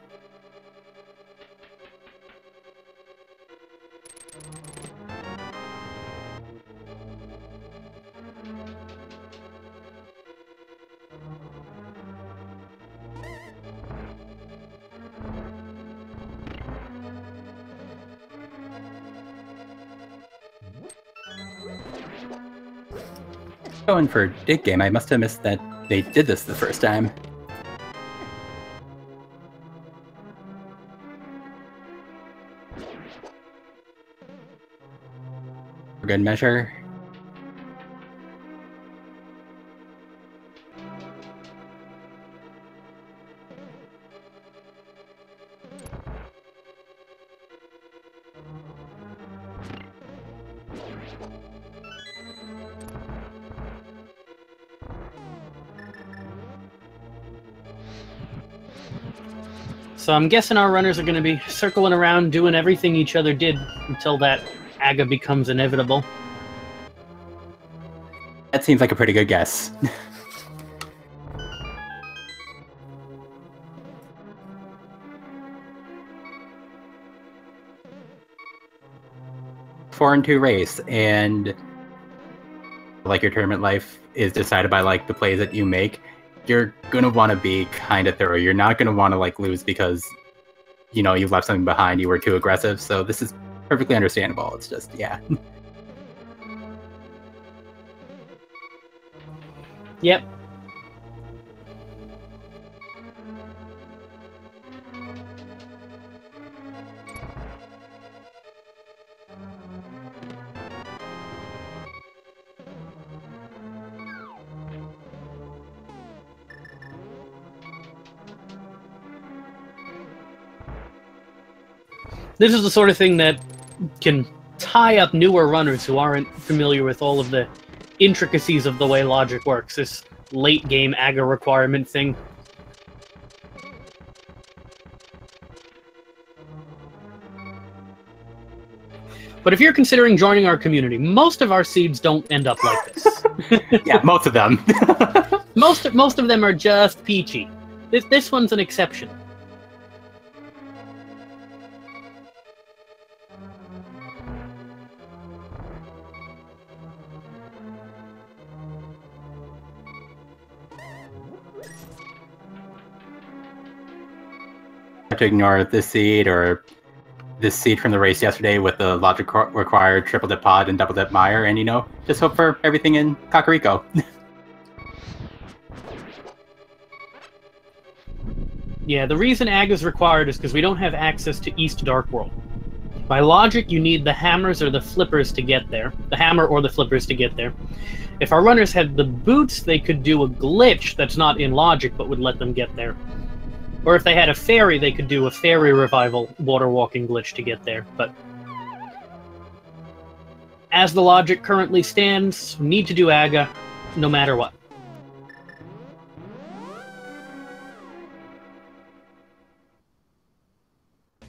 Going for dig game, I must have missed that they did this the first time. For good measure. So I'm guessing our runners are going to be circling around doing everything each other did until that AGA becomes inevitable. That seems like a pretty good guess. Four and two race, and like your tournament life is decided by like the plays that you make. You're gonna want to be kind of thorough. You're not gonna want to like lose because you know you left something behind. You were too aggressive. So this is perfectly understandable. It's just yeah. Yep. This is the sort of thing that can tie up newer runners who aren't familiar with all of the intricacies of the way logic works. This late game AGA requirement thing. But if you're considering joining our community, most of our seeds don't end up like this. Yeah, most of them. most of them are just peachy. This one's an exception. To ignore this seed or this seed from the race yesterday with the logic required triple dip pod and double dip mire, and you know, just hope for everything in Kakariko. Yeah, the reason AG is required is because we don't have access to East Dark World. By logic, you need the hammers or the flippers to get there. The hammer or the flippers to get there. If our runners had the boots, they could do a glitch that's not in logic but would let them get there. Or if they had a fairy, they could do a fairy revival water walking glitch to get there. But as the logic currently stands, we need to do AGA no matter what.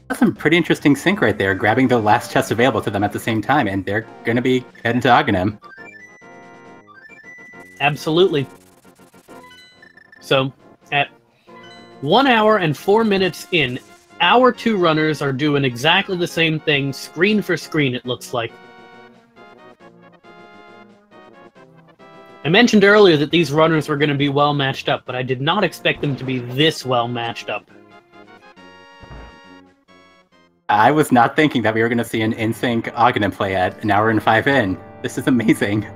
That's some pretty interesting sync right there, grabbing the last chest available to them at the same time, and they're going to be heading to Aghanim. Absolutely. So, at 1 hour and 4 minutes in, our two runners are doing exactly the same thing, screen for screen, it looks like. I mentioned earlier that these runners were going to be well matched up, but I did not expect them to be this well matched up. I was not thinking that we were going to see an in-sync Aghanim play at 1 hour and 5 in. This is amazing.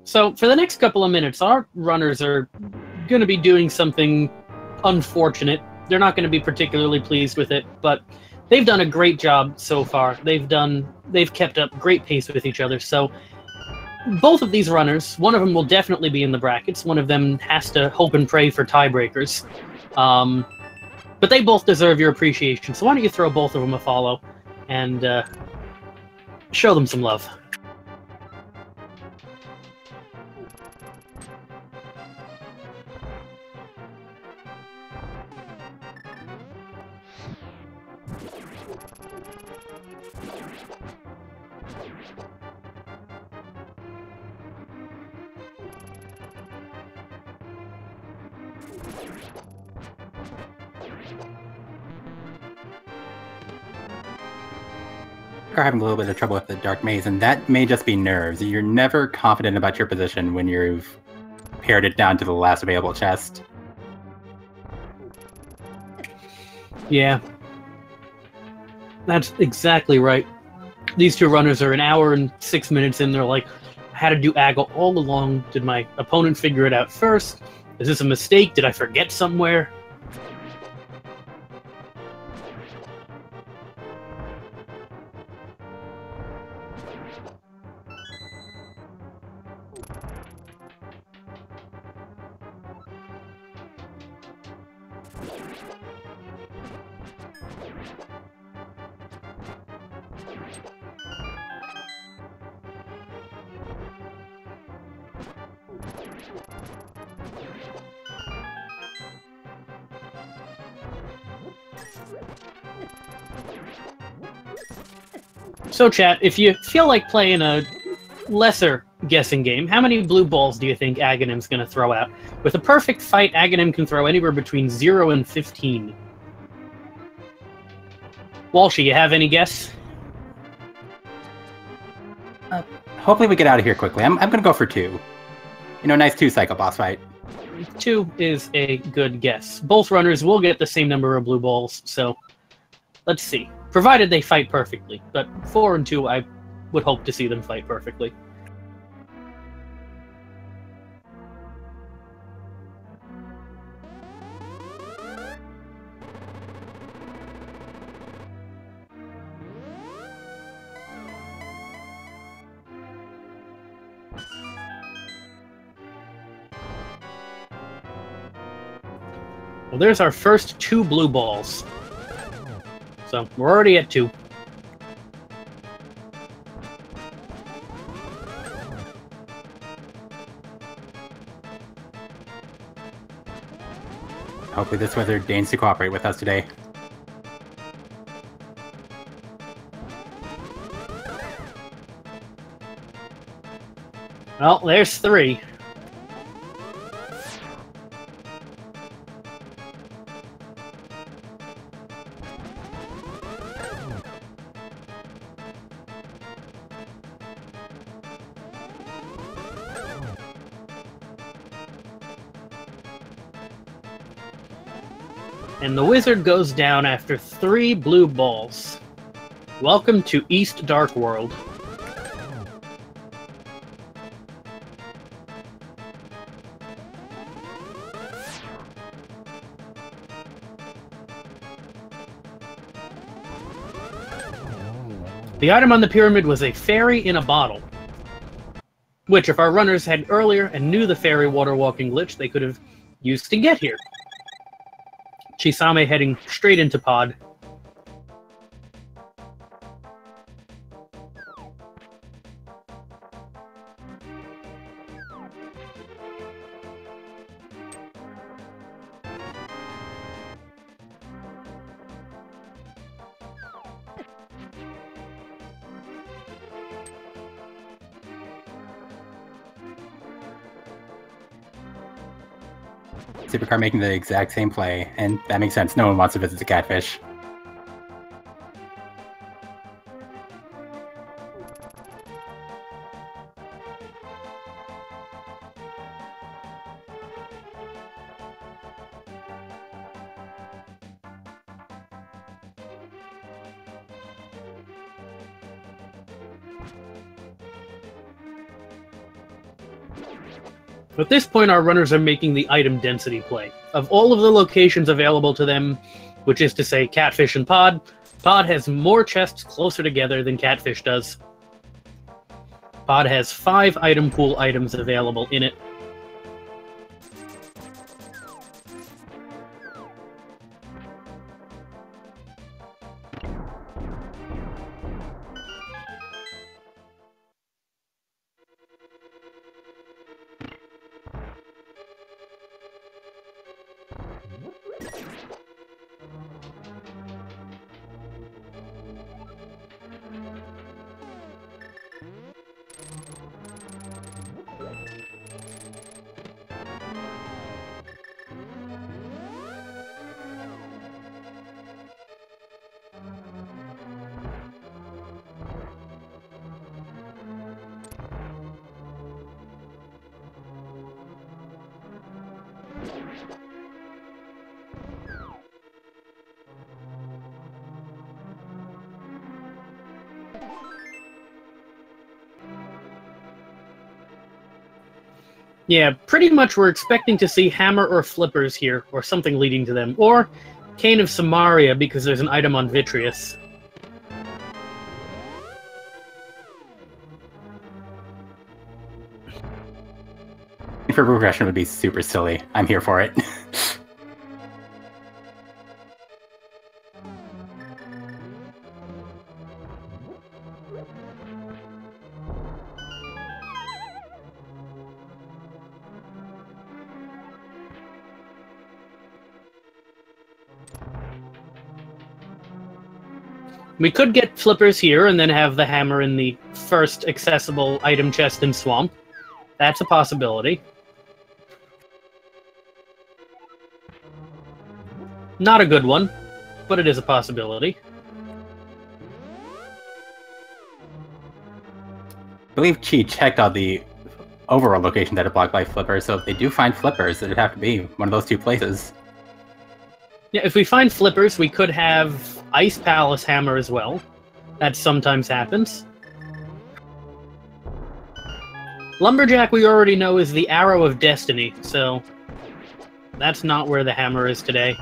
So, for the next couple of minutes, our runners are going to be doing something unfortunate. They're not going to be particularly pleased with it, but they've done a great job so far. They've kept up great pace with each other. So, both of these runners, one of them will definitely be in the brackets. One of them has to hope and pray for tiebreakers. But they both deserve your appreciation. So why don't you throw both of them a follow and show them some love. Are having a little bit of trouble with the Dark Maze, and that may just be nerves. You're never confident about your position when you've pared it down to the last available chest. Yeah. That's exactly right. These two runners are an hour and 6 minutes in. They're like, I had to do Aggle all along. Did my opponent figure it out first? Is this a mistake? Did I forget somewhere? So, chat, if you feel like playing a lesser guessing game, how many blue balls do you think Aghanim's going to throw out? With a perfect fight, Aghanim can throw anywhere between 0 and 15. Walshy, you have any guess? Hopefully we get out of here quickly. I'm going to go for 2. You know, nice 2-cycle boss fight. 2 is a good guess. Both runners will get the same number of blue balls, so let's see. Provided they fight perfectly, but 4 and 2, I would hope to see them fight perfectly. Well, there's our first 2 blue balls. So, we're already at 2. Hopefully this wizard deigns to cooperate with us today. Well, there's 3. And the wizard goes down after 3 blue balls. Welcome to East Dark World. The item on the pyramid was a fairy in a bottle, which if our runners had earlier and knew the fairy water walking glitch, they could have used to get here. Chisame heading straight into pod. Supercar making the exact same play, and that makes sense. No one wants to visit the catfish. At this point, our runners are making the item density play. Of all of the locations available to them, which is to say Catfish and Pod, Pod has more chests closer together than Catfish does. Pod has 5 item pool items available in it. Yeah, pretty much we're expecting to see hammer or flippers here, or something leading to them. Or Cane of Samaria, because there's an item on Vitreous. For progression would be super silly. I'm here for it. We could get flippers here and then have the hammer in the first accessible item chest in Swamp. That's a possibility. Not a good one, but it is a possibility. I believe Chi checked out the overall location that are blocked by flippers, so if they do find flippers, it'd have to be one of those two places. Yeah, if we find flippers, we could have Ice Palace Hammer as well. That sometimes happens. Lumberjack we already know is the Arrow of Destiny, so that's not where the hammer is today.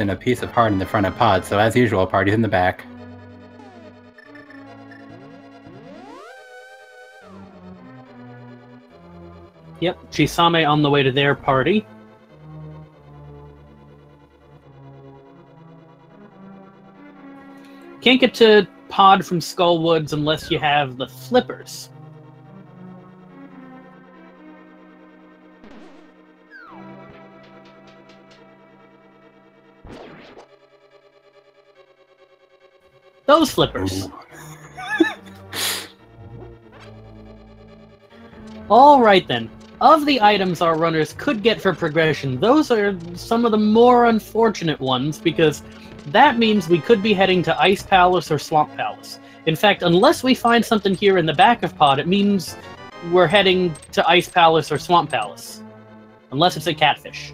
And a piece of heart in the front of pod, so as usual, party's in the back. Yep, Chisame on the way to their party. Can't get to pod from Skullwoods unless you have the flippers. Those flippers. Alright then. Of the items our runners could get for progression, those are some of the more unfortunate ones, because that means we could be heading to Ice Palace or Swamp Palace. In fact, unless we find something here in the back of pod, it means we're heading to Ice Palace or Swamp Palace. Unless it's a catfish.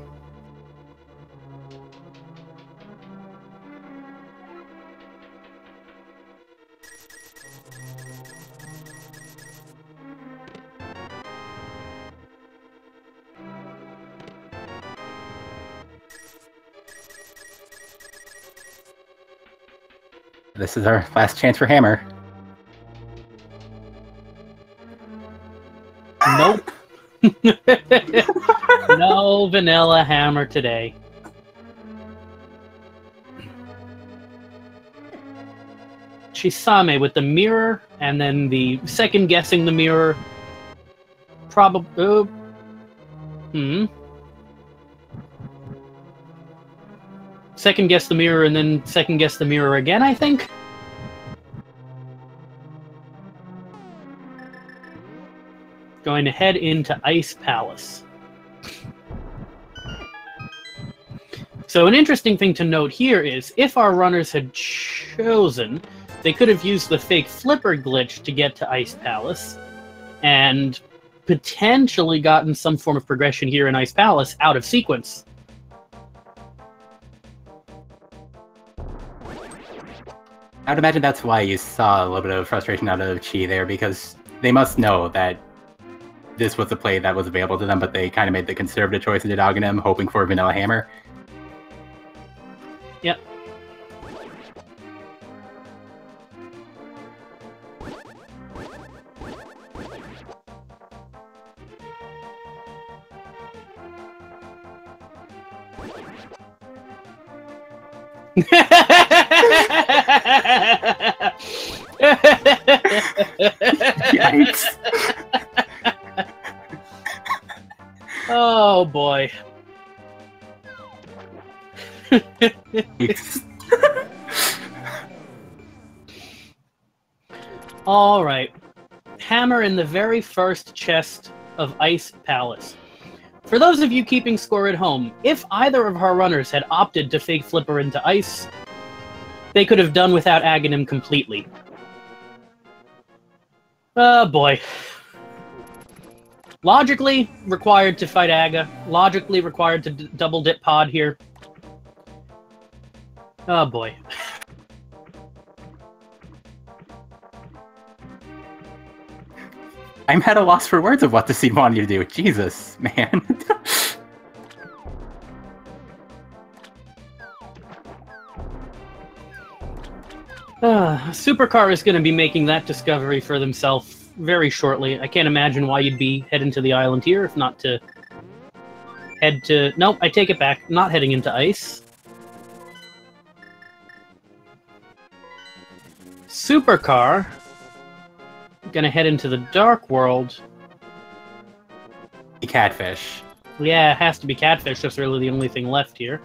This is our last chance for hammer. Nope. No vanilla hammer today. Chisame with the mirror, and then the second guessing the mirror. Probably. Second guess the mirror, and then second guess the mirror again, I think? Going to head into Ice Palace. So an interesting thing to note here is, if our runners had chosen, they could have used the fake flipper glitch to get to Ice Palace, and potentially gotten some form of progression here in Ice Palace out of sequence. I would imagine that's why you saw a little bit of frustration out of Chi there, because they must know that this was the play that was available to them, but they kind of made the conservative choice and did Aghanim, hoping for a vanilla hammer. Yep. Yikes. Oh boy. All right. Hammer in the very first chest of Ice Palace. For those of you keeping score at home, if either of our runners had opted to fake Flipper into ice, they could have done without Aghanim completely. Oh boy. Logically required to fight Aga. Logically required to double dip pod here. Oh boy. I'm at a loss for words of what the scene wanted you to do. Jesus, man. Supercar is going to be making that discovery for themselves very shortly. I can't imagine why you'd be heading to the island here, if not to head to... Nope, I take it back. Not heading into ice. Supercar gonna head into the dark world. Catfish. Yeah, it has to be catfish. That's really the only thing left here.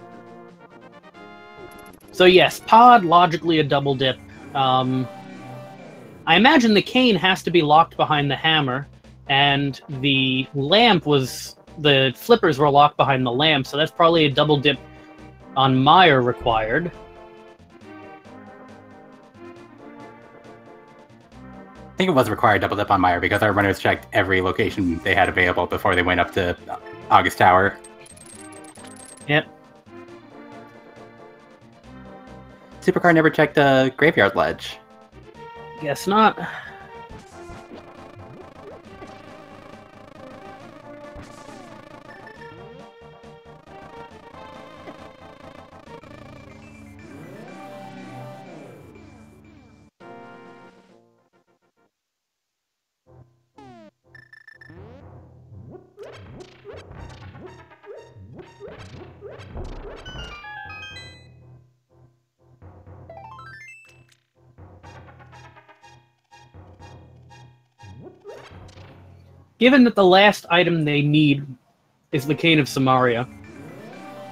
So yes, pod, logically a double dip. I imagine the cane has to be locked behind the hammer, and the lamp was... The flippers were locked behind the lamp, so that's probably a double dip on Meyer required. I think it was required double dip on Meyer because our runners checked every location they had available before they went up to August Tower. Yep. Supercar never checked a graveyard ledge. Guess not. Given that the last item they need is the Cane of Samaria,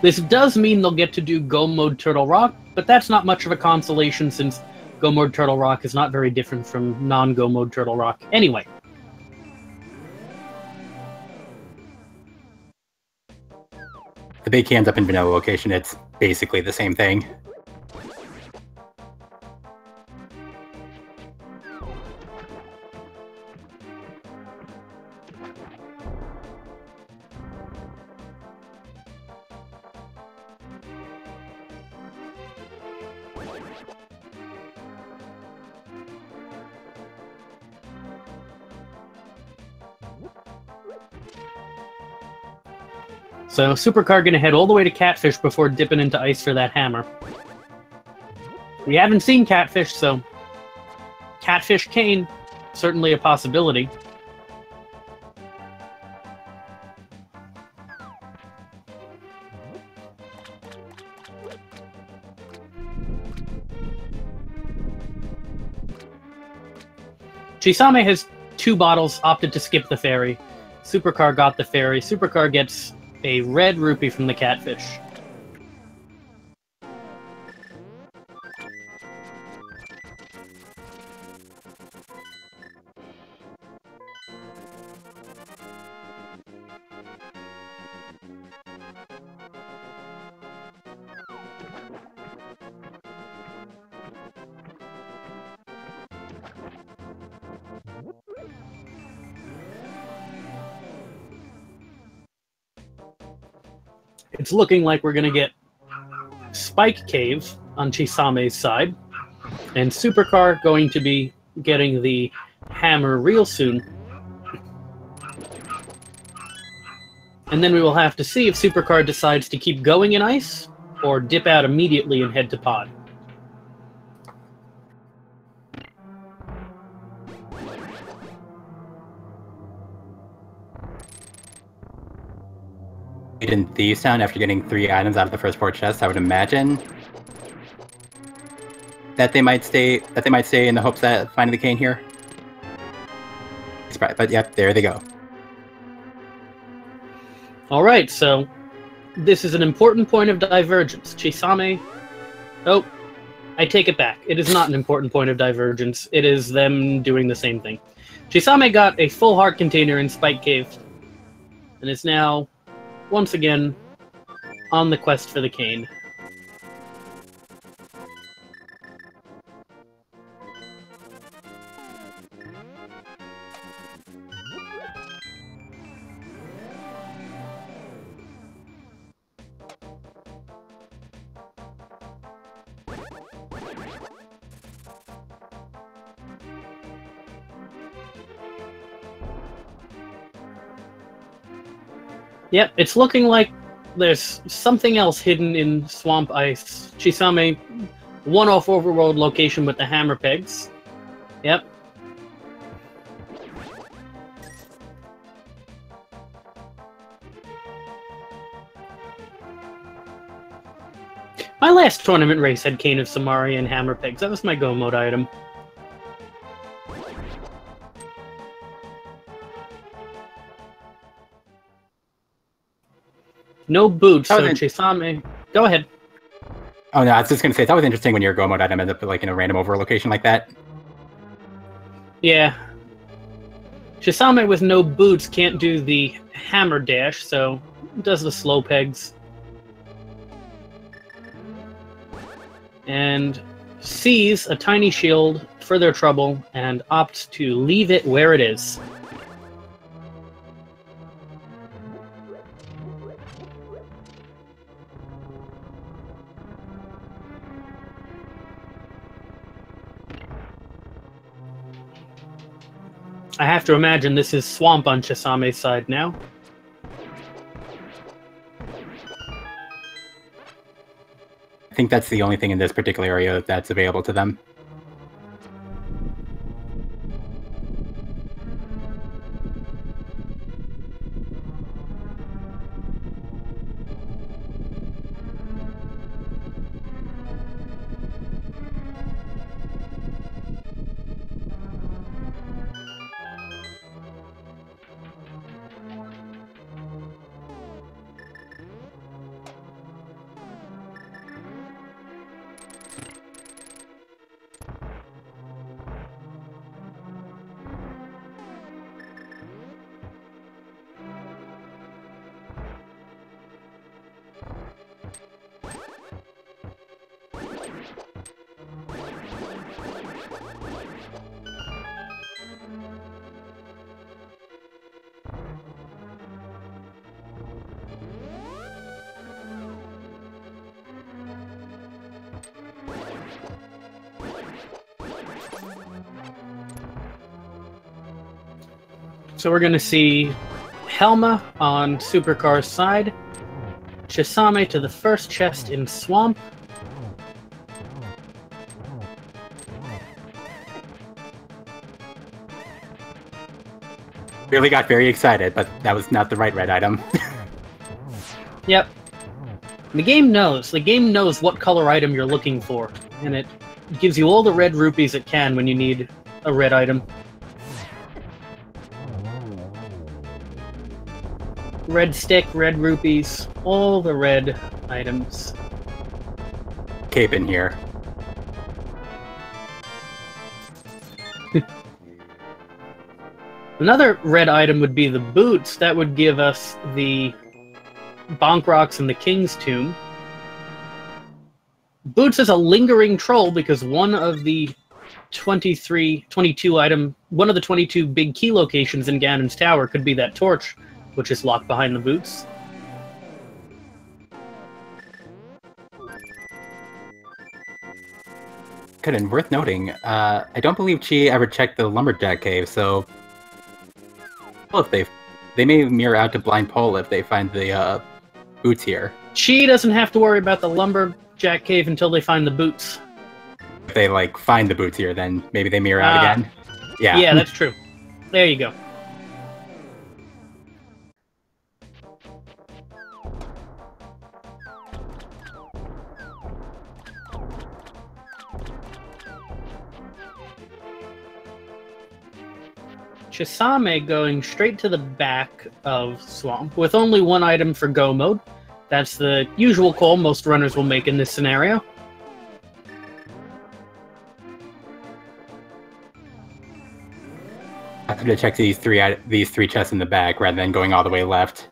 this does mean they'll get to do Go Mode Turtle Rock, but that's not much of a consolation since Go Mode Turtle Rock is not very different from non-Go Mode Turtle Rock. Anyway. The big key ends up in vanilla location, it's basically the same thing. So, Supercar gonna head all the way to Catfish before dipping into ice for that hammer. We haven't seen Catfish, so... Catfish Cane, certainly a possibility. Chisame has 2 bottles, opted to skip the ferry. Supercar got the ferry. Supercar gets a red rupee from the catfish. It's looking like we're going to get Spike Cave on Chisame's side, and Supercar going to be getting the hammer real soon. And then we will have to see if Supercar decides to keep going in ice, or dip out immediately and head to pod. In Thieves Town, after getting 3 items out of the first 4 chests, I would imagine that they might stay in the hopes that finding the cane here. But yep, there they go. Alright, so this is an important point of divergence. Chisame... Oh, I take it back. It is not an important point of divergence. It is them doing the same thing. Chisame got a full heart container in Spike Cave, and is now once again, on the quest for the cane. Yep, it's looking like there's something else hidden in Swamp Ice. Chisame, one-off overworld location with the hammer pegs. Yep. My last tournament race had Cane of Samaria and hammer pegs. That was my go mode item. No boots, so Chisame... Go ahead. Oh, no, I was just going to say, it's always interesting when your go mode item ends up like in a random overworld location like that. Yeah. Chisame with no boots can't do the hammer dash, so does the slow pegs. And sees a tiny shield for their trouble and opts to leave it where it is. I have to imagine this is Swamp on Chisame's side now. I think that's the only thing in this particular area that's available to them. So we're going to see Helma on Supercar's side, Chisame to the first chest in Swamp, Really got very excited, but that was not the right red item. Yep. The game knows. The game knows what color item you're looking for, and it gives you all the red rupees it can when you need a red item. Red stick, red rupees, all the red items. Cape in here. Another red item would be the boots. That would give us the Bonk Rocks and the King's Tomb. Boots is a lingering troll because one of the 22 big key locations in Ganon's Tower could be that torch, which is locked behind the boots. Good, and worth noting, I don't believe Chi ever checked the Lumberjack Cave, so... Well, if they may mirror out to Blind Pole if they find the boots here. Chi doesn't have to worry about the Lumberjack Cave until they find the boots. If they, like, find the boots here, then maybe they mirror out again. Yeah. Yeah, that's true. There you go. Chisame going straight to the back of Swamp with only one item for go mode. That's the usual call most runners will make in this scenario. I have to check these three chests in the back rather than going all the way left.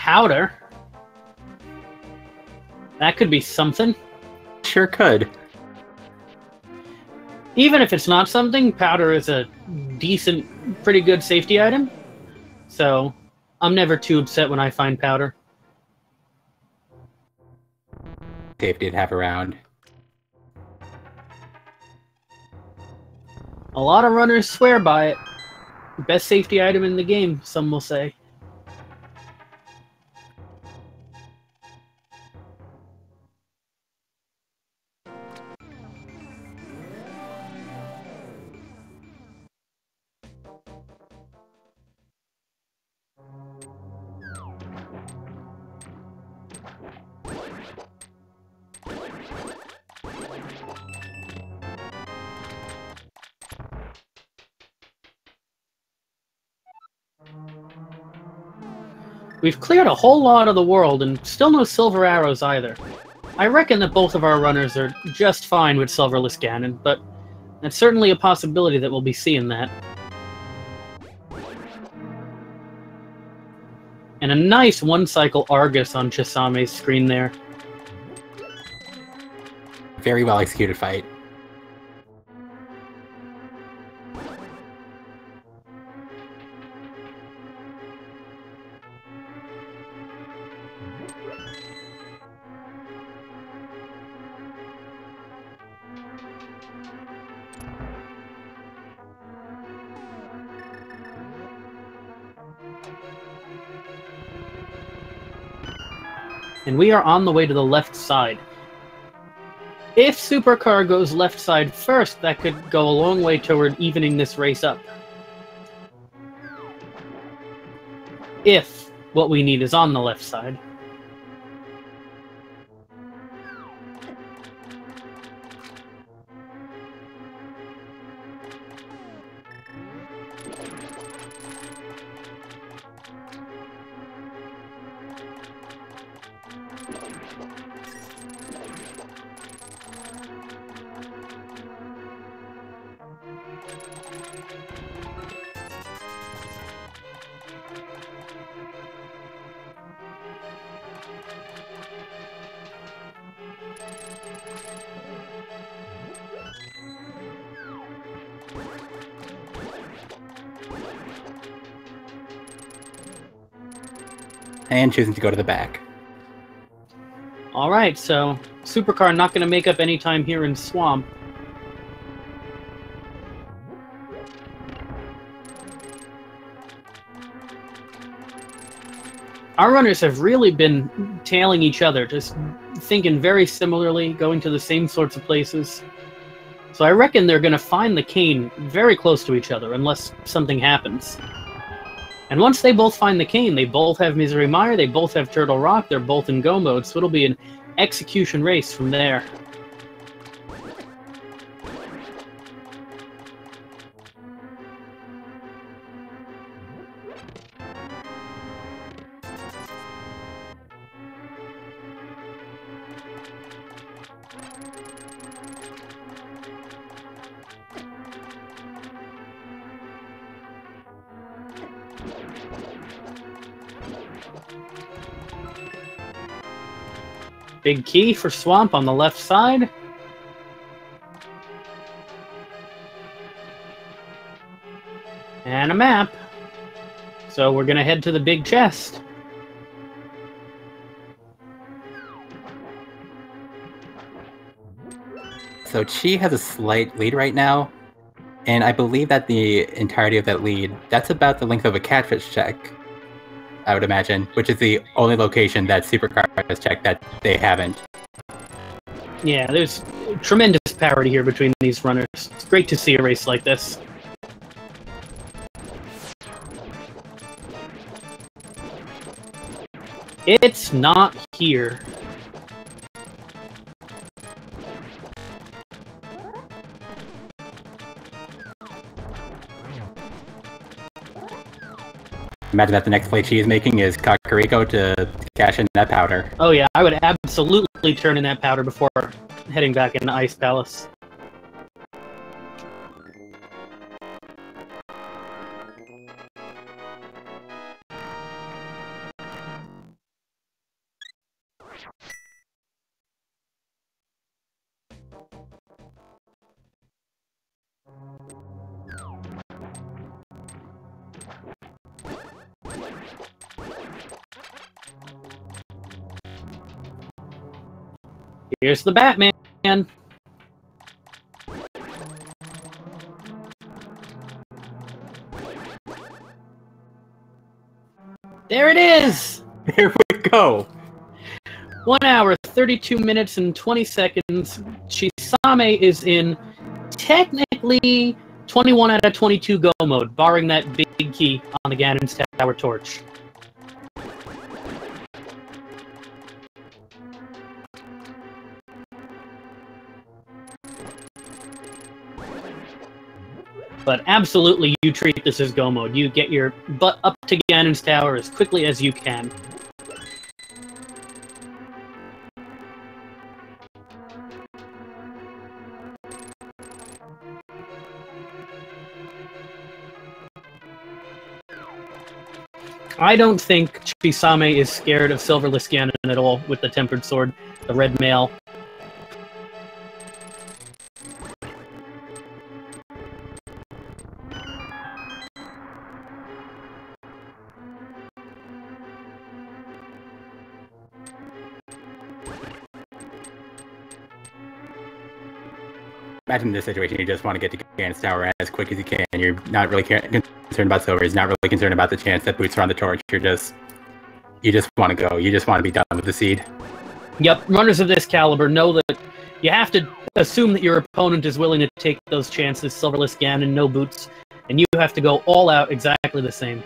powder. That could be something. Sure could. Even if it's not something, powder is a decent, pretty good safety item. So, I'm never too upset when I find powder. Safety to have around. A lot of runners swear by it. Best safety item in the game, some will say. We've cleared a whole lot of the world, and still no silver arrows either. I reckon that both of our runners are just fine with silverless Ganon, but that's certainly a possibility that we'll be seeing that. And a nice one-cycle Argus on Chisame's screen there. Very well executed fight. And we are on the way to the left side. If Supercar goes left side first, that could go a long way toward evening this race up. If what we need is on the left side. And choosing to go to the back. Alright, so Supercar not going to make up any time here in Swamp. Our runners have really been tailing each other, just thinking very similarly, going to the same sorts of places. So I reckon they're going to find the cane very close to each other, unless something happens. And once they both find the cane, they both have Misery Mire, they both have Turtle Rock, they're both in go mode, so it'll be an execution race from there. Big key for Swamp on the left side. And a map. So we're gonna head to the big chest. So Chi has a slight lead right now, and I believe that the entirety of that lead, that's about the length of a catfish check, I would imagine, which is the only location that Supercar has checked that they haven't. Yeah, there's tremendous parity here between these runners. It's great to see a race like this. It's not here. Imagine that the next play Chi is making is Kakariko to cash in that powder. Oh yeah, I would absolutely turn in that powder before heading back into Ice Palace. Here's the Batman. There it is! Here we go! 1 hour, 32 minutes, and 20 seconds. Chisame is in technically 21 out of 22 go mode, barring that big key on the Ganon's Tower torch. But absolutely, you treat this as go mode. You get your butt up to Ganon's Tower as quickly as you can. I don't think Chisame is scared of Silverless Ganon at all with the Tempered Sword, the red mail. Imagine this situation, you just want to get to Ganon's Tower as quick as you can. You're not really concerned about Silver. He's not really concerned about the chance that Boots are on the torch. You just want to go. You just want to be done with the seed. Yep, runners of this caliber know that you have to assume that your opponent is willing to take those chances. Silverless Ganon, no Boots, and you have to go all out exactly the same.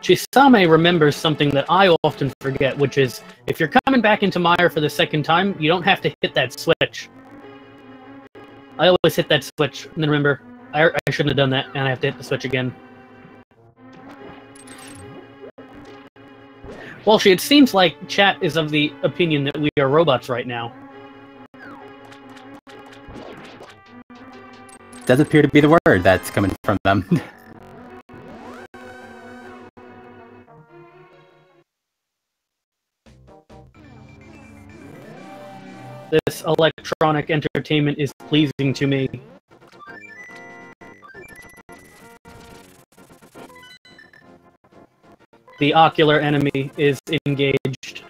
Chisame remembers something that I often forget, which is, if you're coming back into Mire for the second time, you don't have to hit that switch. I always hit that switch, and then remember, I shouldn't have done that, and I have to hit the switch again. Walshy, it seems like chat is of the opinion that we are robots right now. Does appear to be the word that's coming from them. This electronic entertainment is pleasing to me. The ocular enemy is engaged.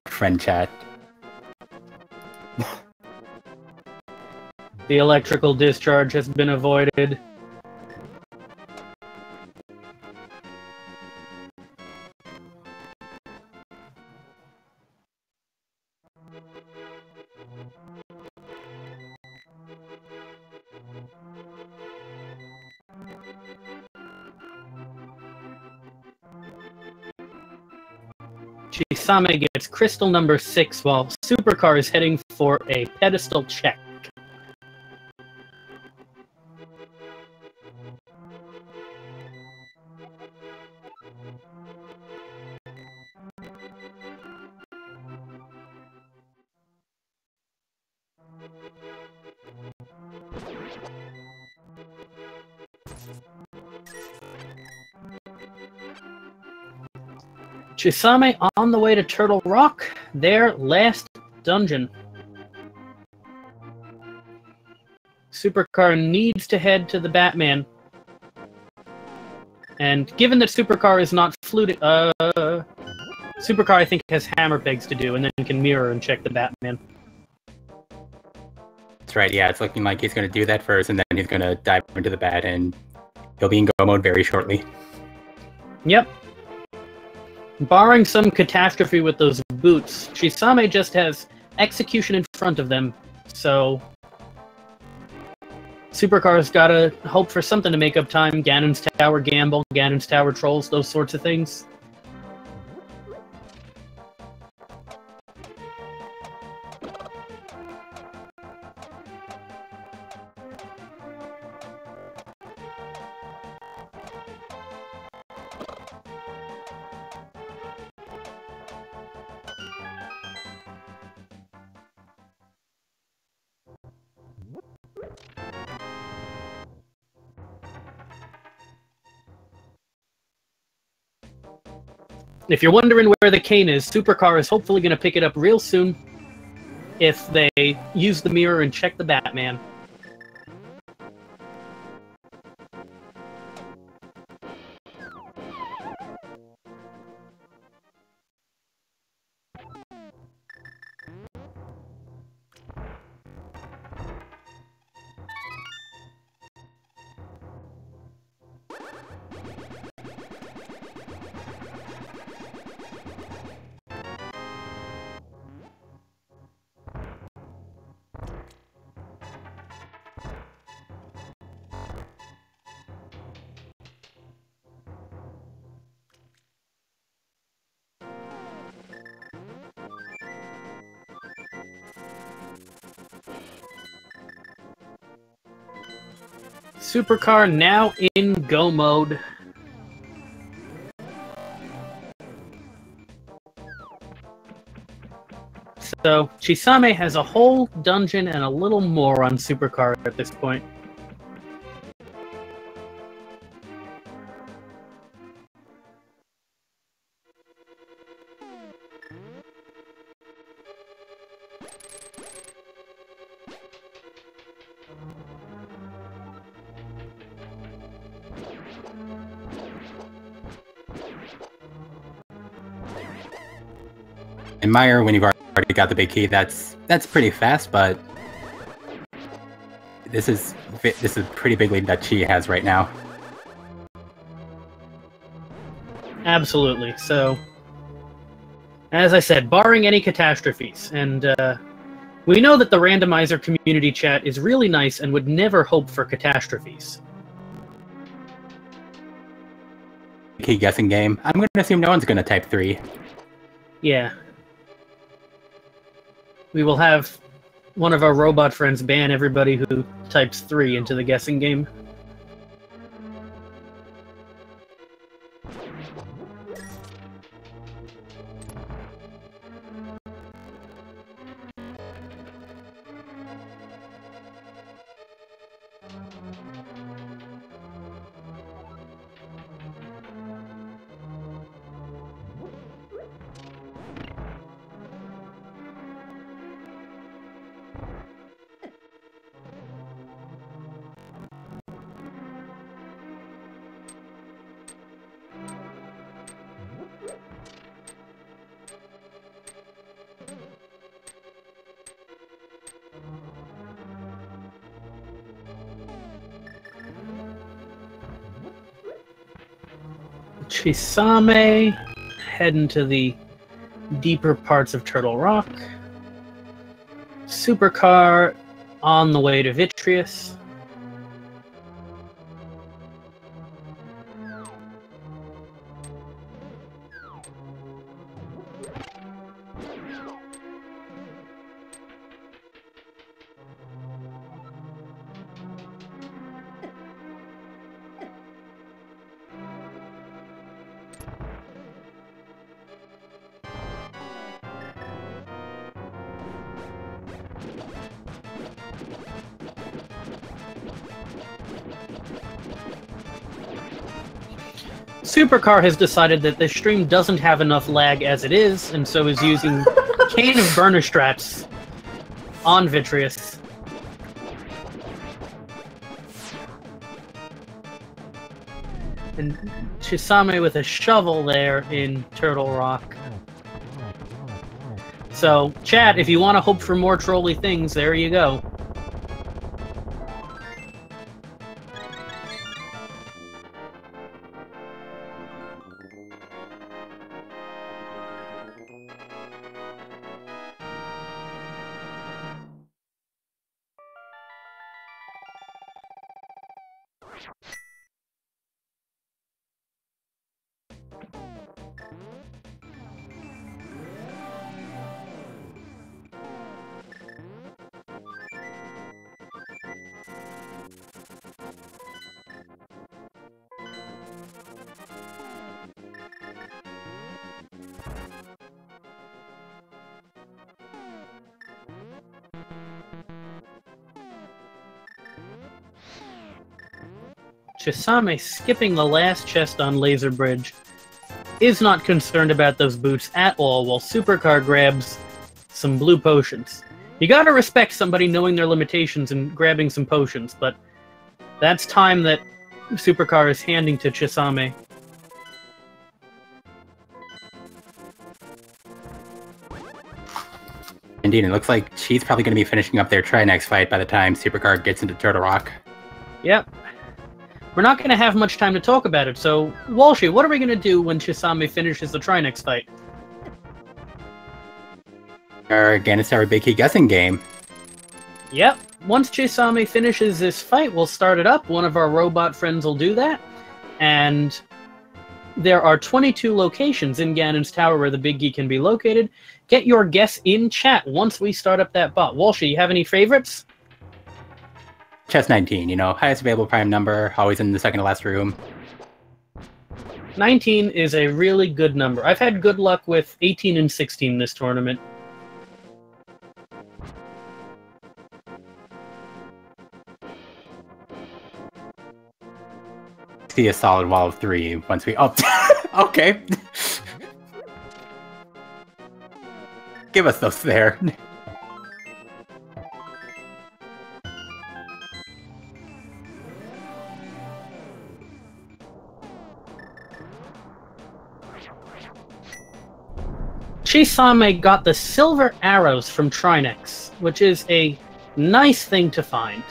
Friend chat. The electrical discharge has been avoided. Chisame gets crystal number 6 while Supercar is heading for a pedestal check. Chisame on the way to Turtle Rock, their last dungeon. Supercar needs to head to the Batman. And given that Supercar is not fluted, Supercar I think has hammer pegs to do, and then can mirror and check the Batman. That's right, yeah, it's looking like he's going to do that first, and then he's going to dive into the bat, and he'll be in go mode very shortly. Yep. Barring some catastrophe with those boots, Chisame just has execution in front of them, so Supercar's gotta hope for something to make up time. Ganon's Tower Gamble, Ganon's Tower Trolls, those sorts of things. If you're wondering where the cane is, Supercar is hopefully going to pick it up real soon if they use the mirror and check the Batman. Supercar now in go mode. So, Chisame has a whole dungeon and a little more on Supercar at this point. In Meyer, when you've already got the big key, that's pretty fast, but this is a pretty big lead that she has right now. Absolutely. So, as I said, barring any catastrophes, and we know that the Randomizer community chat is really nice and would never hope for catastrophes. Key guessing game. I'm going to assume no one's going to type 3. Yeah. We will have one of our robot friends ban everybody who types 3 into the guessing game. Chisame, heading to the deeper parts of Turtle Rock. Supercar on the way to Vitreous. Supercar has decided that this stream doesn't have enough lag as it is, and so is using Cane of Burner Strats on Vitreous. And Chisame with a shovel there in Turtle Rock. So, chat, if you want to hope for more trolly things, there you go. Chisame, skipping the last chest on Laser Bridge, is not concerned about those boots at all, while Supercar grabs some blue potions. You gotta respect somebody knowing their limitations and grabbing some potions, but that's time that Supercar is handing to Chisame. Indeed, it looks like she's probably going to be finishing up their try-next fight by the time Supercar gets into Turtle Rock. Yep. We're not going to have much time to talk about it, so Walshy, what are we going to do when Chisame finishes the try-next fight? Again, it's our big key guessing game. Yep. Once Chisame finishes this fight, we'll start it up. One of our robot friends will do that. And there are 22 locations in Ganon's Tower where the Big Key can be located. Get your guess in chat once we start up that bot. Walshy, you have any favorites? Chest 19, you know, highest available prime number, always in the second to last room. 19 is a really good number. I've had good luck with 18 and 16 this tournament. See a solid wall of 3 once we... Oh, okay. Give us those there. Chisame got the silver arrows from Trinex, which is a nice thing to find.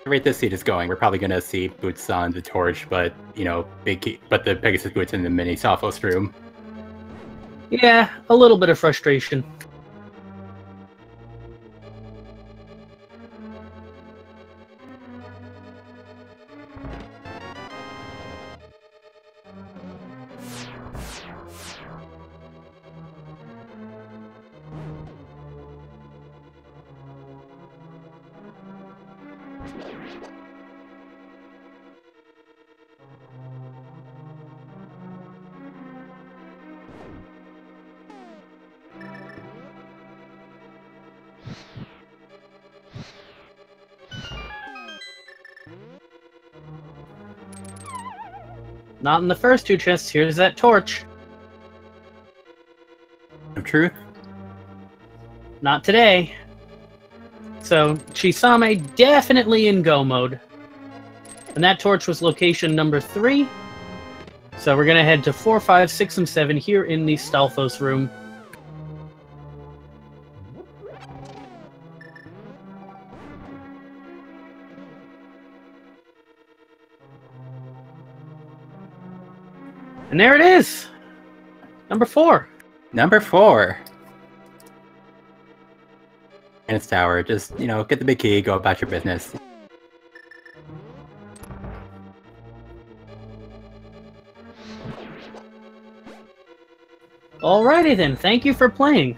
The rate this seed is going, we're probably going to see boots on the torch, but, you know, but the Pegasus boots in the mini Sophos room. Yeah, a little bit of frustration. Not in the first 2 chests. Here's that torch. Of truth? Not today. So, Chisame definitely in go mode. And that torch was location number 3. So we're going to head to 4, 5, 6, and 7 here in the Stalfos room. And there it is! Number 4. Number 4. And it's Tower. Just, you know, get the big key, go about your business. Alrighty then, thank you for playing.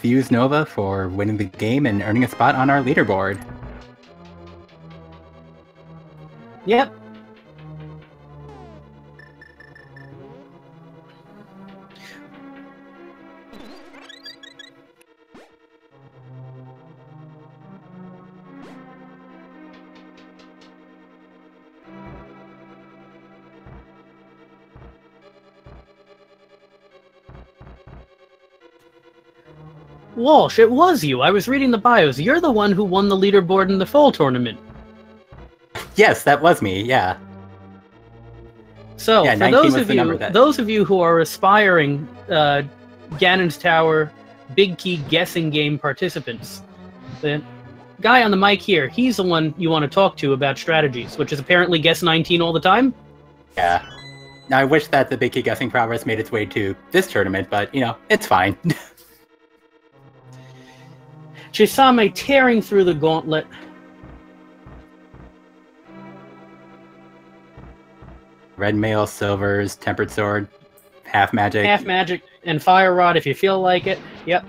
Fuse Nova for winning the game and earning a spot on our leaderboard. Yep. Walsh, it was you. I was reading the bios. You're the one who won the leaderboard in the fall tournament. Yes, that was me, yeah. So, yeah, for those of you who are aspiring Ganon's Tower Big Key guessing game participants, the guy on the mic here, he's the one you want to talk to about strategies, which is apparently guess 19 all the time. Yeah. Now, I wish that the Big Key guessing progress made its way to this tournament, but, you know, it's fine. Chisame tearing through the gauntlet. Red mail, silvers, tempered sword, half magic. Half magic and fire rod if you feel like it. Yep.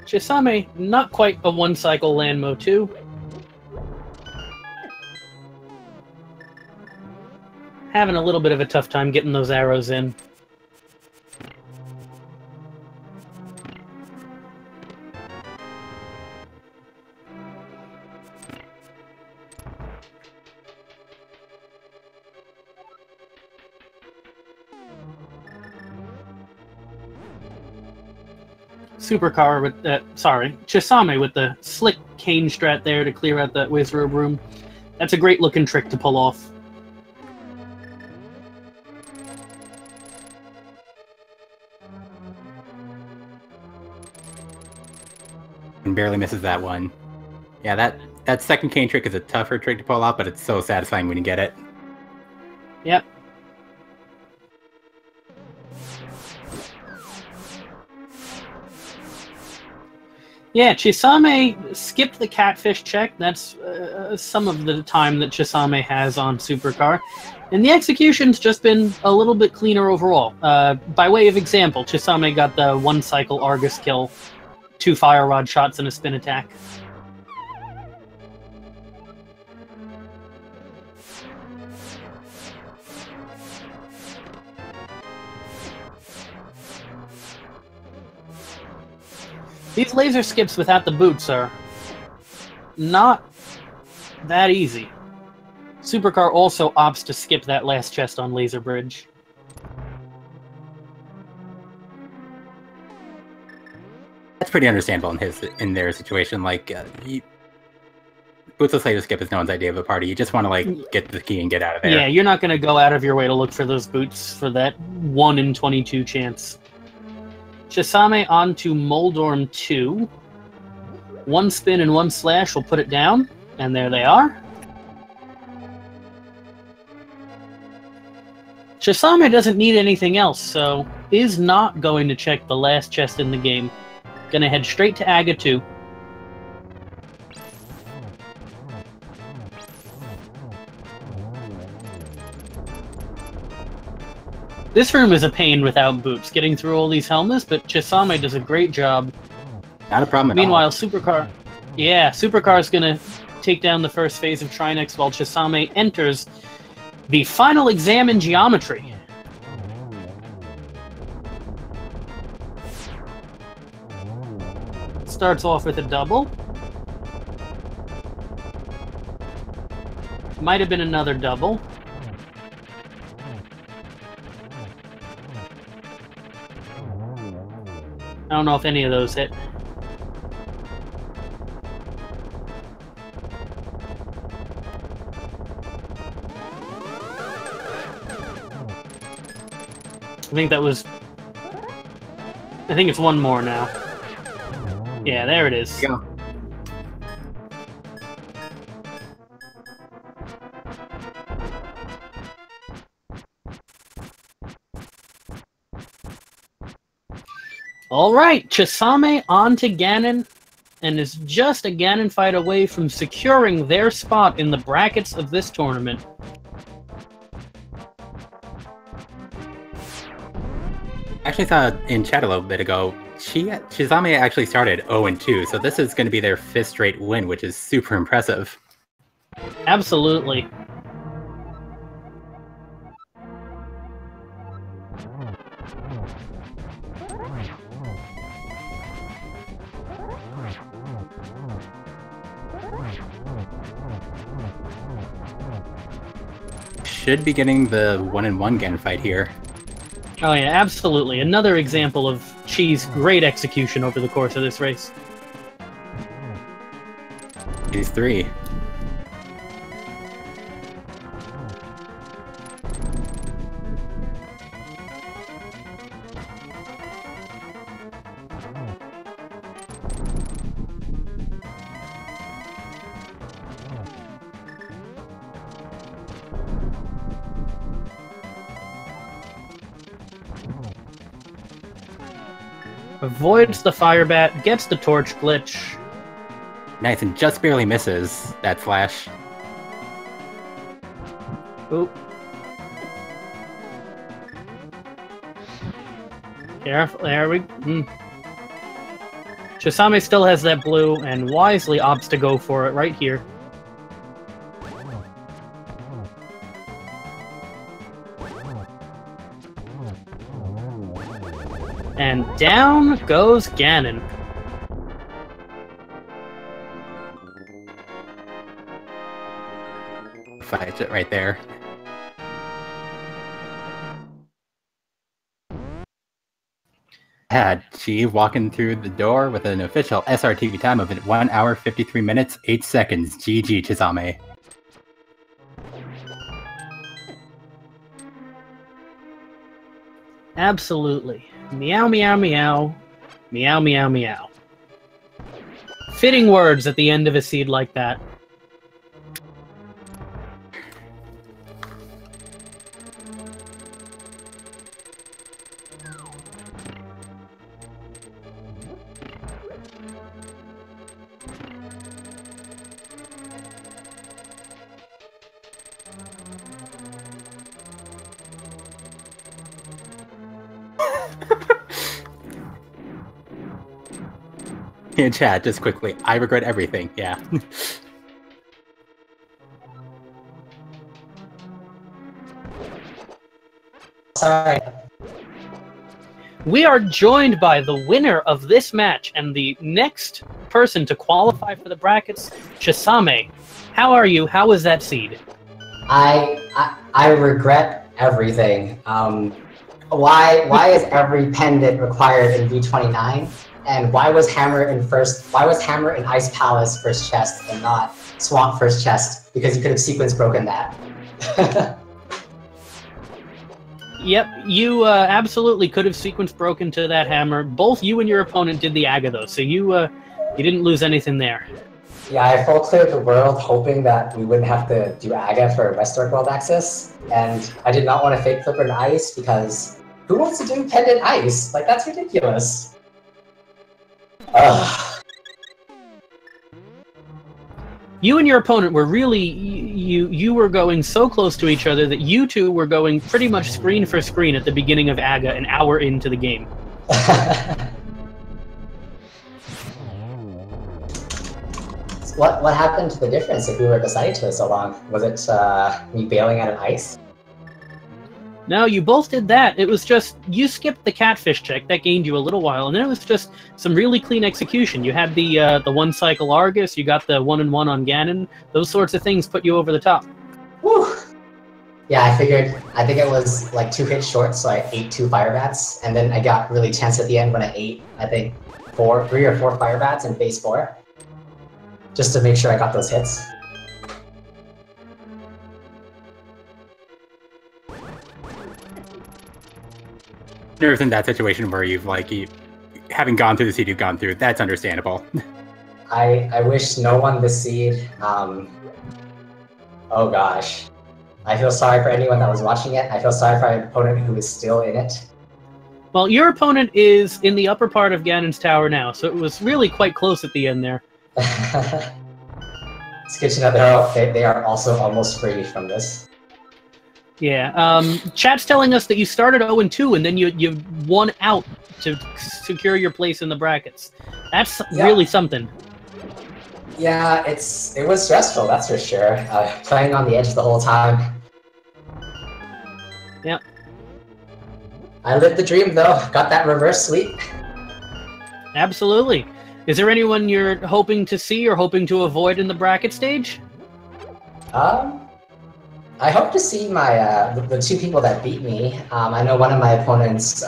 Chisame, not quite a one-cycle Landmo 2. Having a little bit of a tough time getting those arrows in. Supercar with Chisame with the slick cane strat there to clear out that wizard room. That's a great looking trick to pull off. And barely misses that one. Yeah, that second cane trick is a tougher trick to pull off, but it's so satisfying when you get it. Yep. Yeah, Chisame skipped the catfish check. That's some of the time that Chisame has on Supercar. And the execution's just been a little bit cleaner overall. By way of example, Chisame got the one-cycle Argus kill, 2 fire rod shots and a spin attack. These laser skips without the boots are not that easy. Supercar also opts to skip that last chest on Laser Bridge. That's pretty understandable in their situation. Like, bootless laser skip is no one's idea of a party. You just want to like get the key and get out of there. Yeah, you're not going to go out of your way to look for those boots for that 1 in 22 chance. Chisame onto Moldorm 2. 1 spin and 1 slash will put it down, and there they are. Chisame doesn't need anything else, so is not going to check the last chest in the game. Gonna head straight to Aga 2. This room is a pain without boots, getting through all these helmets, but Chisame does a great job. Not a problem at Meanwhile, all. Supercar's gonna take down the first phase of Trinex while Chisame enters the final exam in geometry. Starts off with a double. Might have been another double. I don't know if any of those hit. I think it's one more now. Yeah, there it is. Yeah. All right, Chisame on to Ganon, and is just a Ganon fight away from securing their spot in the brackets of this tournament. Actually saw in chat a little bit ago, Chisame actually started 0-2, so this is going to be their 5th straight win, which is super impressive. Absolutely. Should be getting the 1-1 Ganon fight here. Oh yeah, absolutely. Another example of Chi's great execution over the course of this race. These 3. Avoids the fire bat, gets the torch glitch. Nice, and just barely misses that flash. Oop. Careful, there we go. Chisame still has that blue, and wisely opts to go for it right here. And down goes Ganon. Fights it right there. Had she walking through the door with an official SRTV time of 1 hour, 53 minutes, 8 seconds. GG, Chisame. Absolutely. Meow, meow, meow. Meow, meow, meow. Fitting words at the end of a seed like that. In chat, just quickly, I regret everything, yeah. Sorry. We are joined by the winner of this match and the next person to qualify for the brackets, Chisame. How are you? How was that seed? I regret everything. Why is every pendant required in V29? And why was Hammer in Ice Palace first chest and not Swamp first chest? Because you could have sequence broken that. Yep, you absolutely could have sequence broken to that hammer. Both you and your opponent did the Aga though, so you didn't lose anything there. Yeah, I full cleared the world hoping that we wouldn't have to do Aga for Western World Access, and I did not want to fake Flipper in Ice because who wants to do Pendant Ice? Like, that's ridiculous. Ugh. You and your opponent were really you were going so close to each other that you two were going pretty much screen for screen at the beginning of Aga, an hour into the game. What happened to the difference if we were beside each other so long? Was it me bailing out of ice? No, you both did that. It was just, you skipped the catfish check. That gained you a little while, and then it was just some really clean execution. You had the one cycle Argus, you got the 1-and-1 on Ganon. Those sorts of things put you over the top. Whew. Yeah, I think it was like 2 hits short, so I ate 2 fire bats, and then I got really tense at the end when I ate, I think, 3 or 4 fire bats in phase 4. Just to make sure I got those hits. There's in that situation where having gone through the seed you've gone through, that's understandable. I wish no one this seed. Oh gosh. I feel sorry for anyone that was watching it. I feel sorry for my opponent who is still in it. Well, your opponent is in the upper part of Ganon's tower now, so it was really quite close at the end there. It's good to know they are also almost free from this. Yeah, chat's telling us that you started 0-2 and then you won out to secure your place in the brackets. That's really something. Yeah, it was stressful, that's for sure. Playing on the edge the whole time. Yep. I lived the dream though. Got that reverse sweep. Absolutely. Is there anyone you're hoping to see or hoping to avoid in the bracket stage? I hope to see my the 2 people that beat me. I know one of my opponents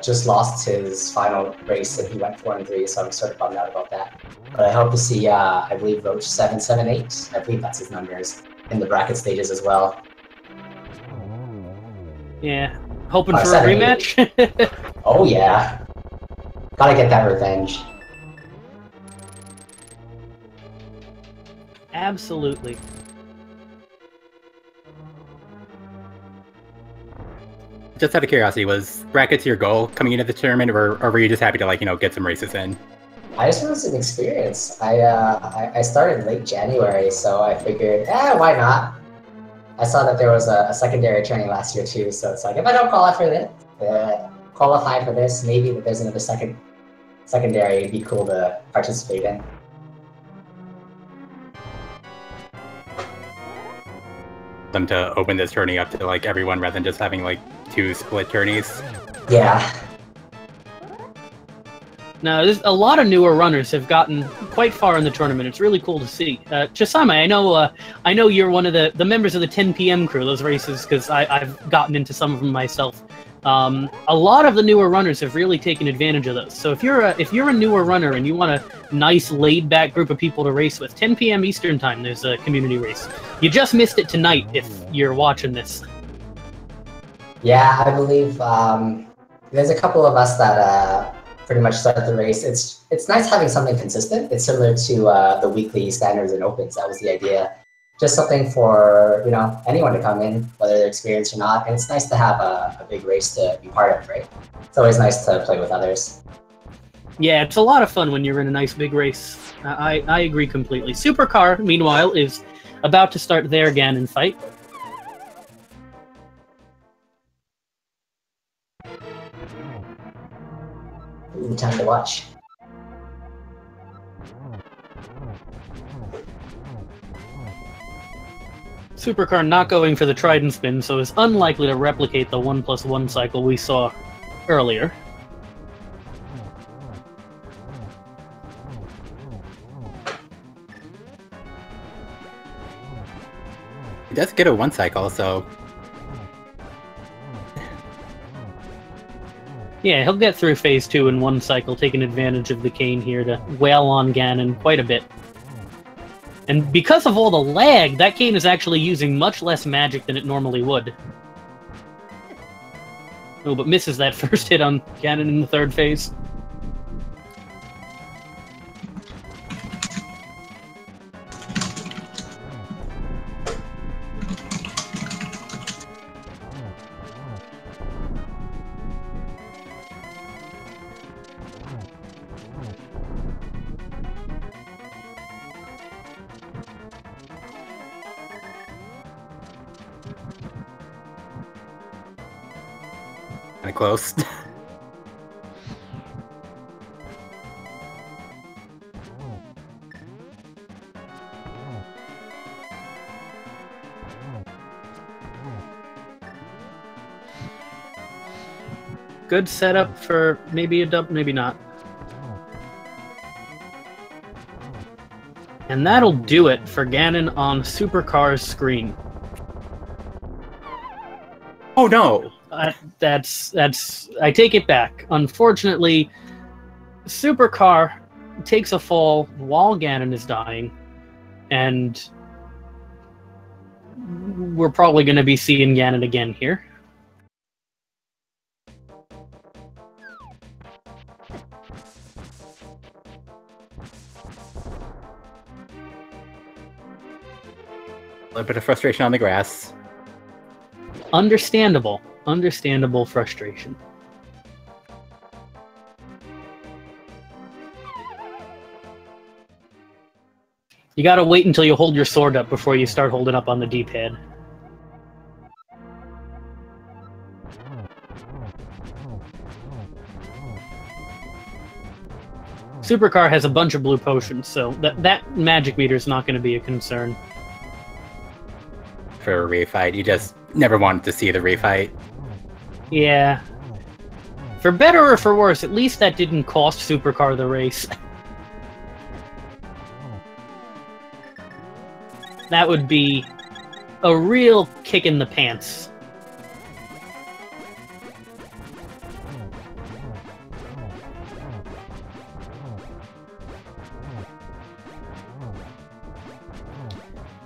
just lost his final race and he went 4-3, so I'm sort of bummed out about that. But I hope to see, I believe, Roach 778. I believe that's his numbers in the bracket stages as well. Yeah, hoping for a rematch. Oh yeah, gotta get that revenge. Absolutely. Just out of curiosity, was brackets your goal coming into the tournament, or were you just happy to, get some races in? I just wanted some experience. I started late January, so I figured, why not? I saw that there was a secondary training last year too, so it's like, if I don't qualify for this, maybe there's another secondary it'd be cool to participate in. Them to open this tourney up to like everyone rather than just having like 2 split tourneys. Yeah. Now, a lot of newer runners have gotten quite far in the tournament. It's really cool to see. Chisame, I know you're one of the members of the 10 p.m. crew, those races, because I've gotten into some of them myself. A lot of the newer runners have really taken advantage of those. So if you're a newer runner and you want a nice laid-back group of people to race with, 10 p.m. Eastern Time, there's a community race. You just missed it tonight if you're watching this. Yeah, I believe there's a couple of us that pretty much start the race. It's nice having something consistent. It's similar to the weekly standards and opens. That was the idea. Just something for anyone to come in, whether they're experienced or not. And it's nice to have a big race to be part of, right? It's always nice to play with others. Yeah, it's a lot of fun when you're in a nice big race. I agree completely. Supercar, meanwhile, is about to start their Ganon fight. Ooh, time to watch. Supercar not going for the Trident spin, so is unlikely to replicate the 1+1 cycle we saw earlier. He does get a 1 cycle, so... Yeah, he'll get through Phase 2 in 1 cycle, taking advantage of the cane here to wail on Ganon quite a bit. And because of all the lag, that cane is actually using much less magic than it normally would. Oh, but misses that first hit on Ganon in the 3rd phase. Kinda close. Good setup for maybe a dub, maybe not. And that'll do it for Ganon on Supercar's screen. Oh no! That's I take it back. Unfortunately, Supercar takes a fall while Ganon is dying, and we're probably going to be seeing Ganon again here. A little bit of frustration on the grass. Understandable frustration. You gotta wait until you hold your sword up before you start holding up on the D-pad. Supercar has a bunch of blue potions, so that magic meter is not going to be a concern. For a refight, you just never wanted to see the refight. Yeah. For better or for worse, at least that didn't cost Supercar the race. That would be a real kick in the pants.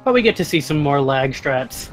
But we get to see some more lag strats.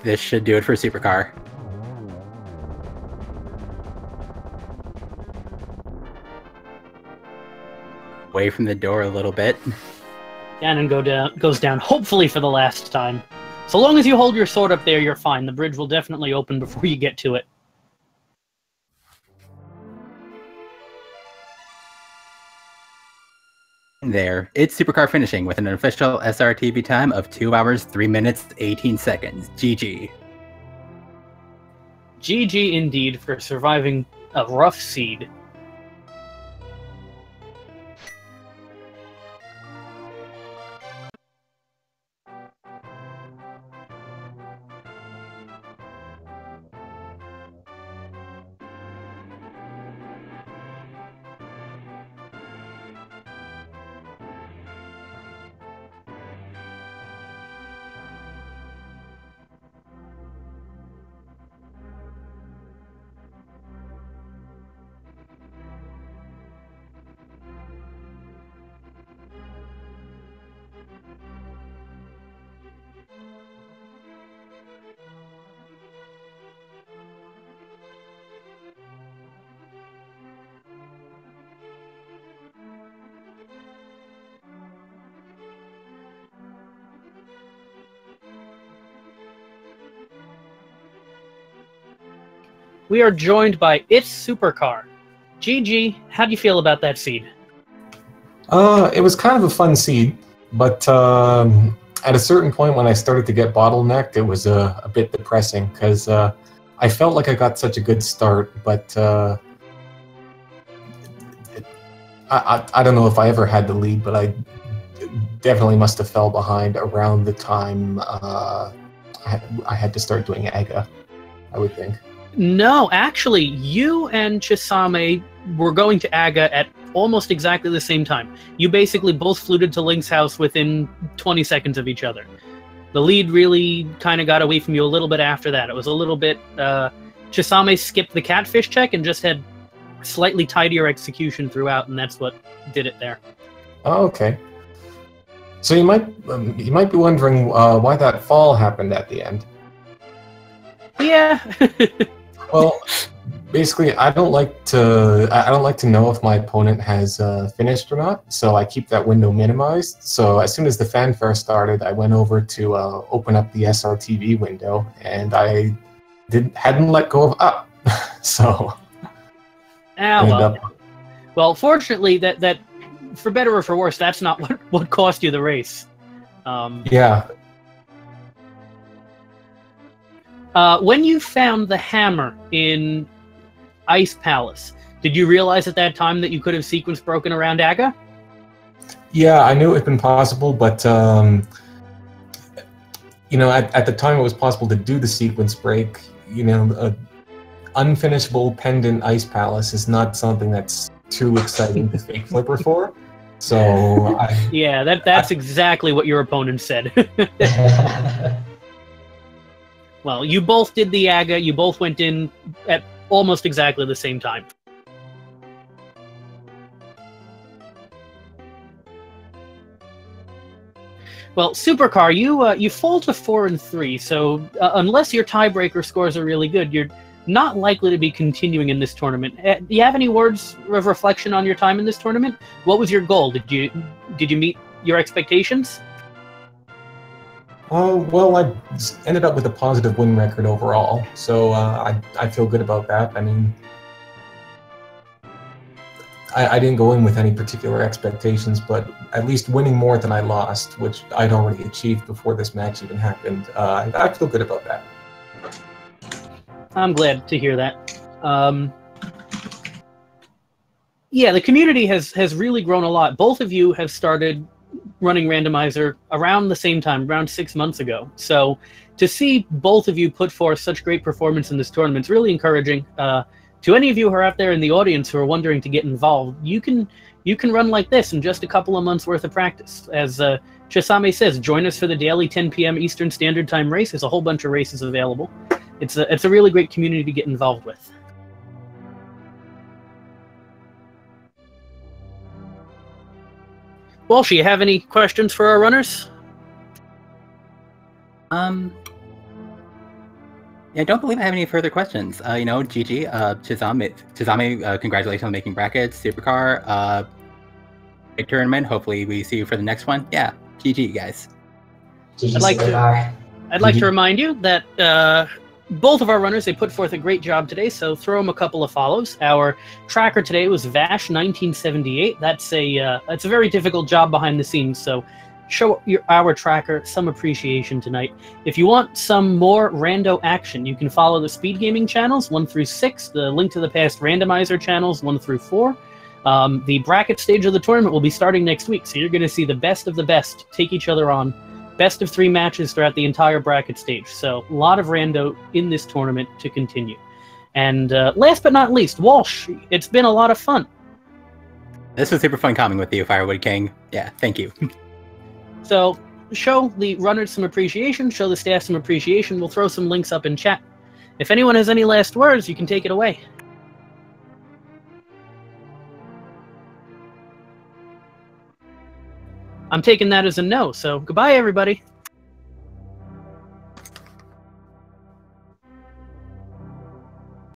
this should do it for Supercar. Away from the door a little bit. Cannon goes down, hopefully for the last time. So long as you hold your sword up there, you're fine. The bridge will definitely open before you get to it. There, it's Supercar finishing with an official SRTV time of 2 hours, 3 minutes, 18 seconds. GG. GG indeed for surviving a rough seed. We are joined by ItsSupercar. GG, how do you feel about that seed? It was kind of a fun seed, but at a certain point when I started to get bottlenecked, it was a bit depressing because I felt like I got such a good start, but I don't know if I ever had the lead, but I definitely must have fell behind around the time I had to start doing AGA, I would think. No, actually, you and Chisame were going to AGA at almost exactly the same time. You basically both fluted to Link's house within 20 seconds of each other. The lead really kind of got away from you a little bit after that. It was a little bit... Chisame skipped the catfish check and just had slightly tidier execution throughout, and that's what did it there. Oh, okay. So you might be wondering why that fall happened at the end. Yeah. Well, basically, I don't like to know if my opponent has finished or not, so I keep that window minimized. So as soon as the fanfare started, I went over to open up the SRTV window, and I hadn't let go of up. So. Well, fortunately, that for better or for worse, that's not what cost you the race. Yeah. When you found the hammer in Ice Palace, did you realize at that time that you could have sequence broken around AGA? Yeah, I knew it had been possible, but you know, at the time it was possible to do the sequence break. You know, unfinishable pendant Ice Palace is not something that's too exciting to fake flipper for. So yeah, that's exactly what your opponent said. Well, you both did the AGA, you both went in at almost exactly the same time. Well, Supercar, you fall to 4 and 3, so unless your tiebreaker scores are really good, you're not likely to be continuing in this tournament. Do you have any words of reflection on your time in this tournament? What was your goal? Did you meet your expectations? Well, I ended up with a positive win record overall, so I feel good about that. I mean, I didn't go in with any particular expectations, but at least winning more than I lost, which I'd already achieved before this match even happened, I feel good about that. I'm glad to hear that. Yeah, the community has really grown a lot. Both of you have started running Randomizer around the same time, around 6 months ago. So to see both of you put forth such great performance in this tournament is really encouraging. To any of you who are out there in the audience who are wondering to get involved, you can run like this in just a couple of months worth of practice. As Chisame says, join us for the daily 10 p.m. Eastern Standard Time race. There's a whole bunch of races available. It's a really great community to get involved with. Walsh, you have any questions for our runners? Yeah, I don't believe I have any further questions. GG, Chisame, congratulations on making brackets, Supercar, great tournament. Hopefully we see you for the next one. Yeah, GG, guys. GG I'd like to- Supercar. I'd like to remind you that both of our runners, they put forth a great job today, so throw them a couple of follows. Our tracker today was Vash1978. That's a very difficult job behind the scenes, so show our tracker some appreciation tonight. If you want some more rando action, you can follow the speed gaming channels 1 through 6, the Link to the Past randomizer channels 1 through 4. The bracket stage of the tournament will be starting next week, so you're going to see the best of the best take each other on. Best of 3 matches throughout the entire bracket stage. So a lot of rando in this tournament to continue. And last but not least, Walsh, it's been a lot of fun. This was super fun coming with you, Firewood King. Yeah, thank you. So show the runners some appreciation, show the staff some appreciation. We'll throw some links up in chat. If anyone has any last words, you can take it away. I'm taking that as a no, so goodbye, everybody.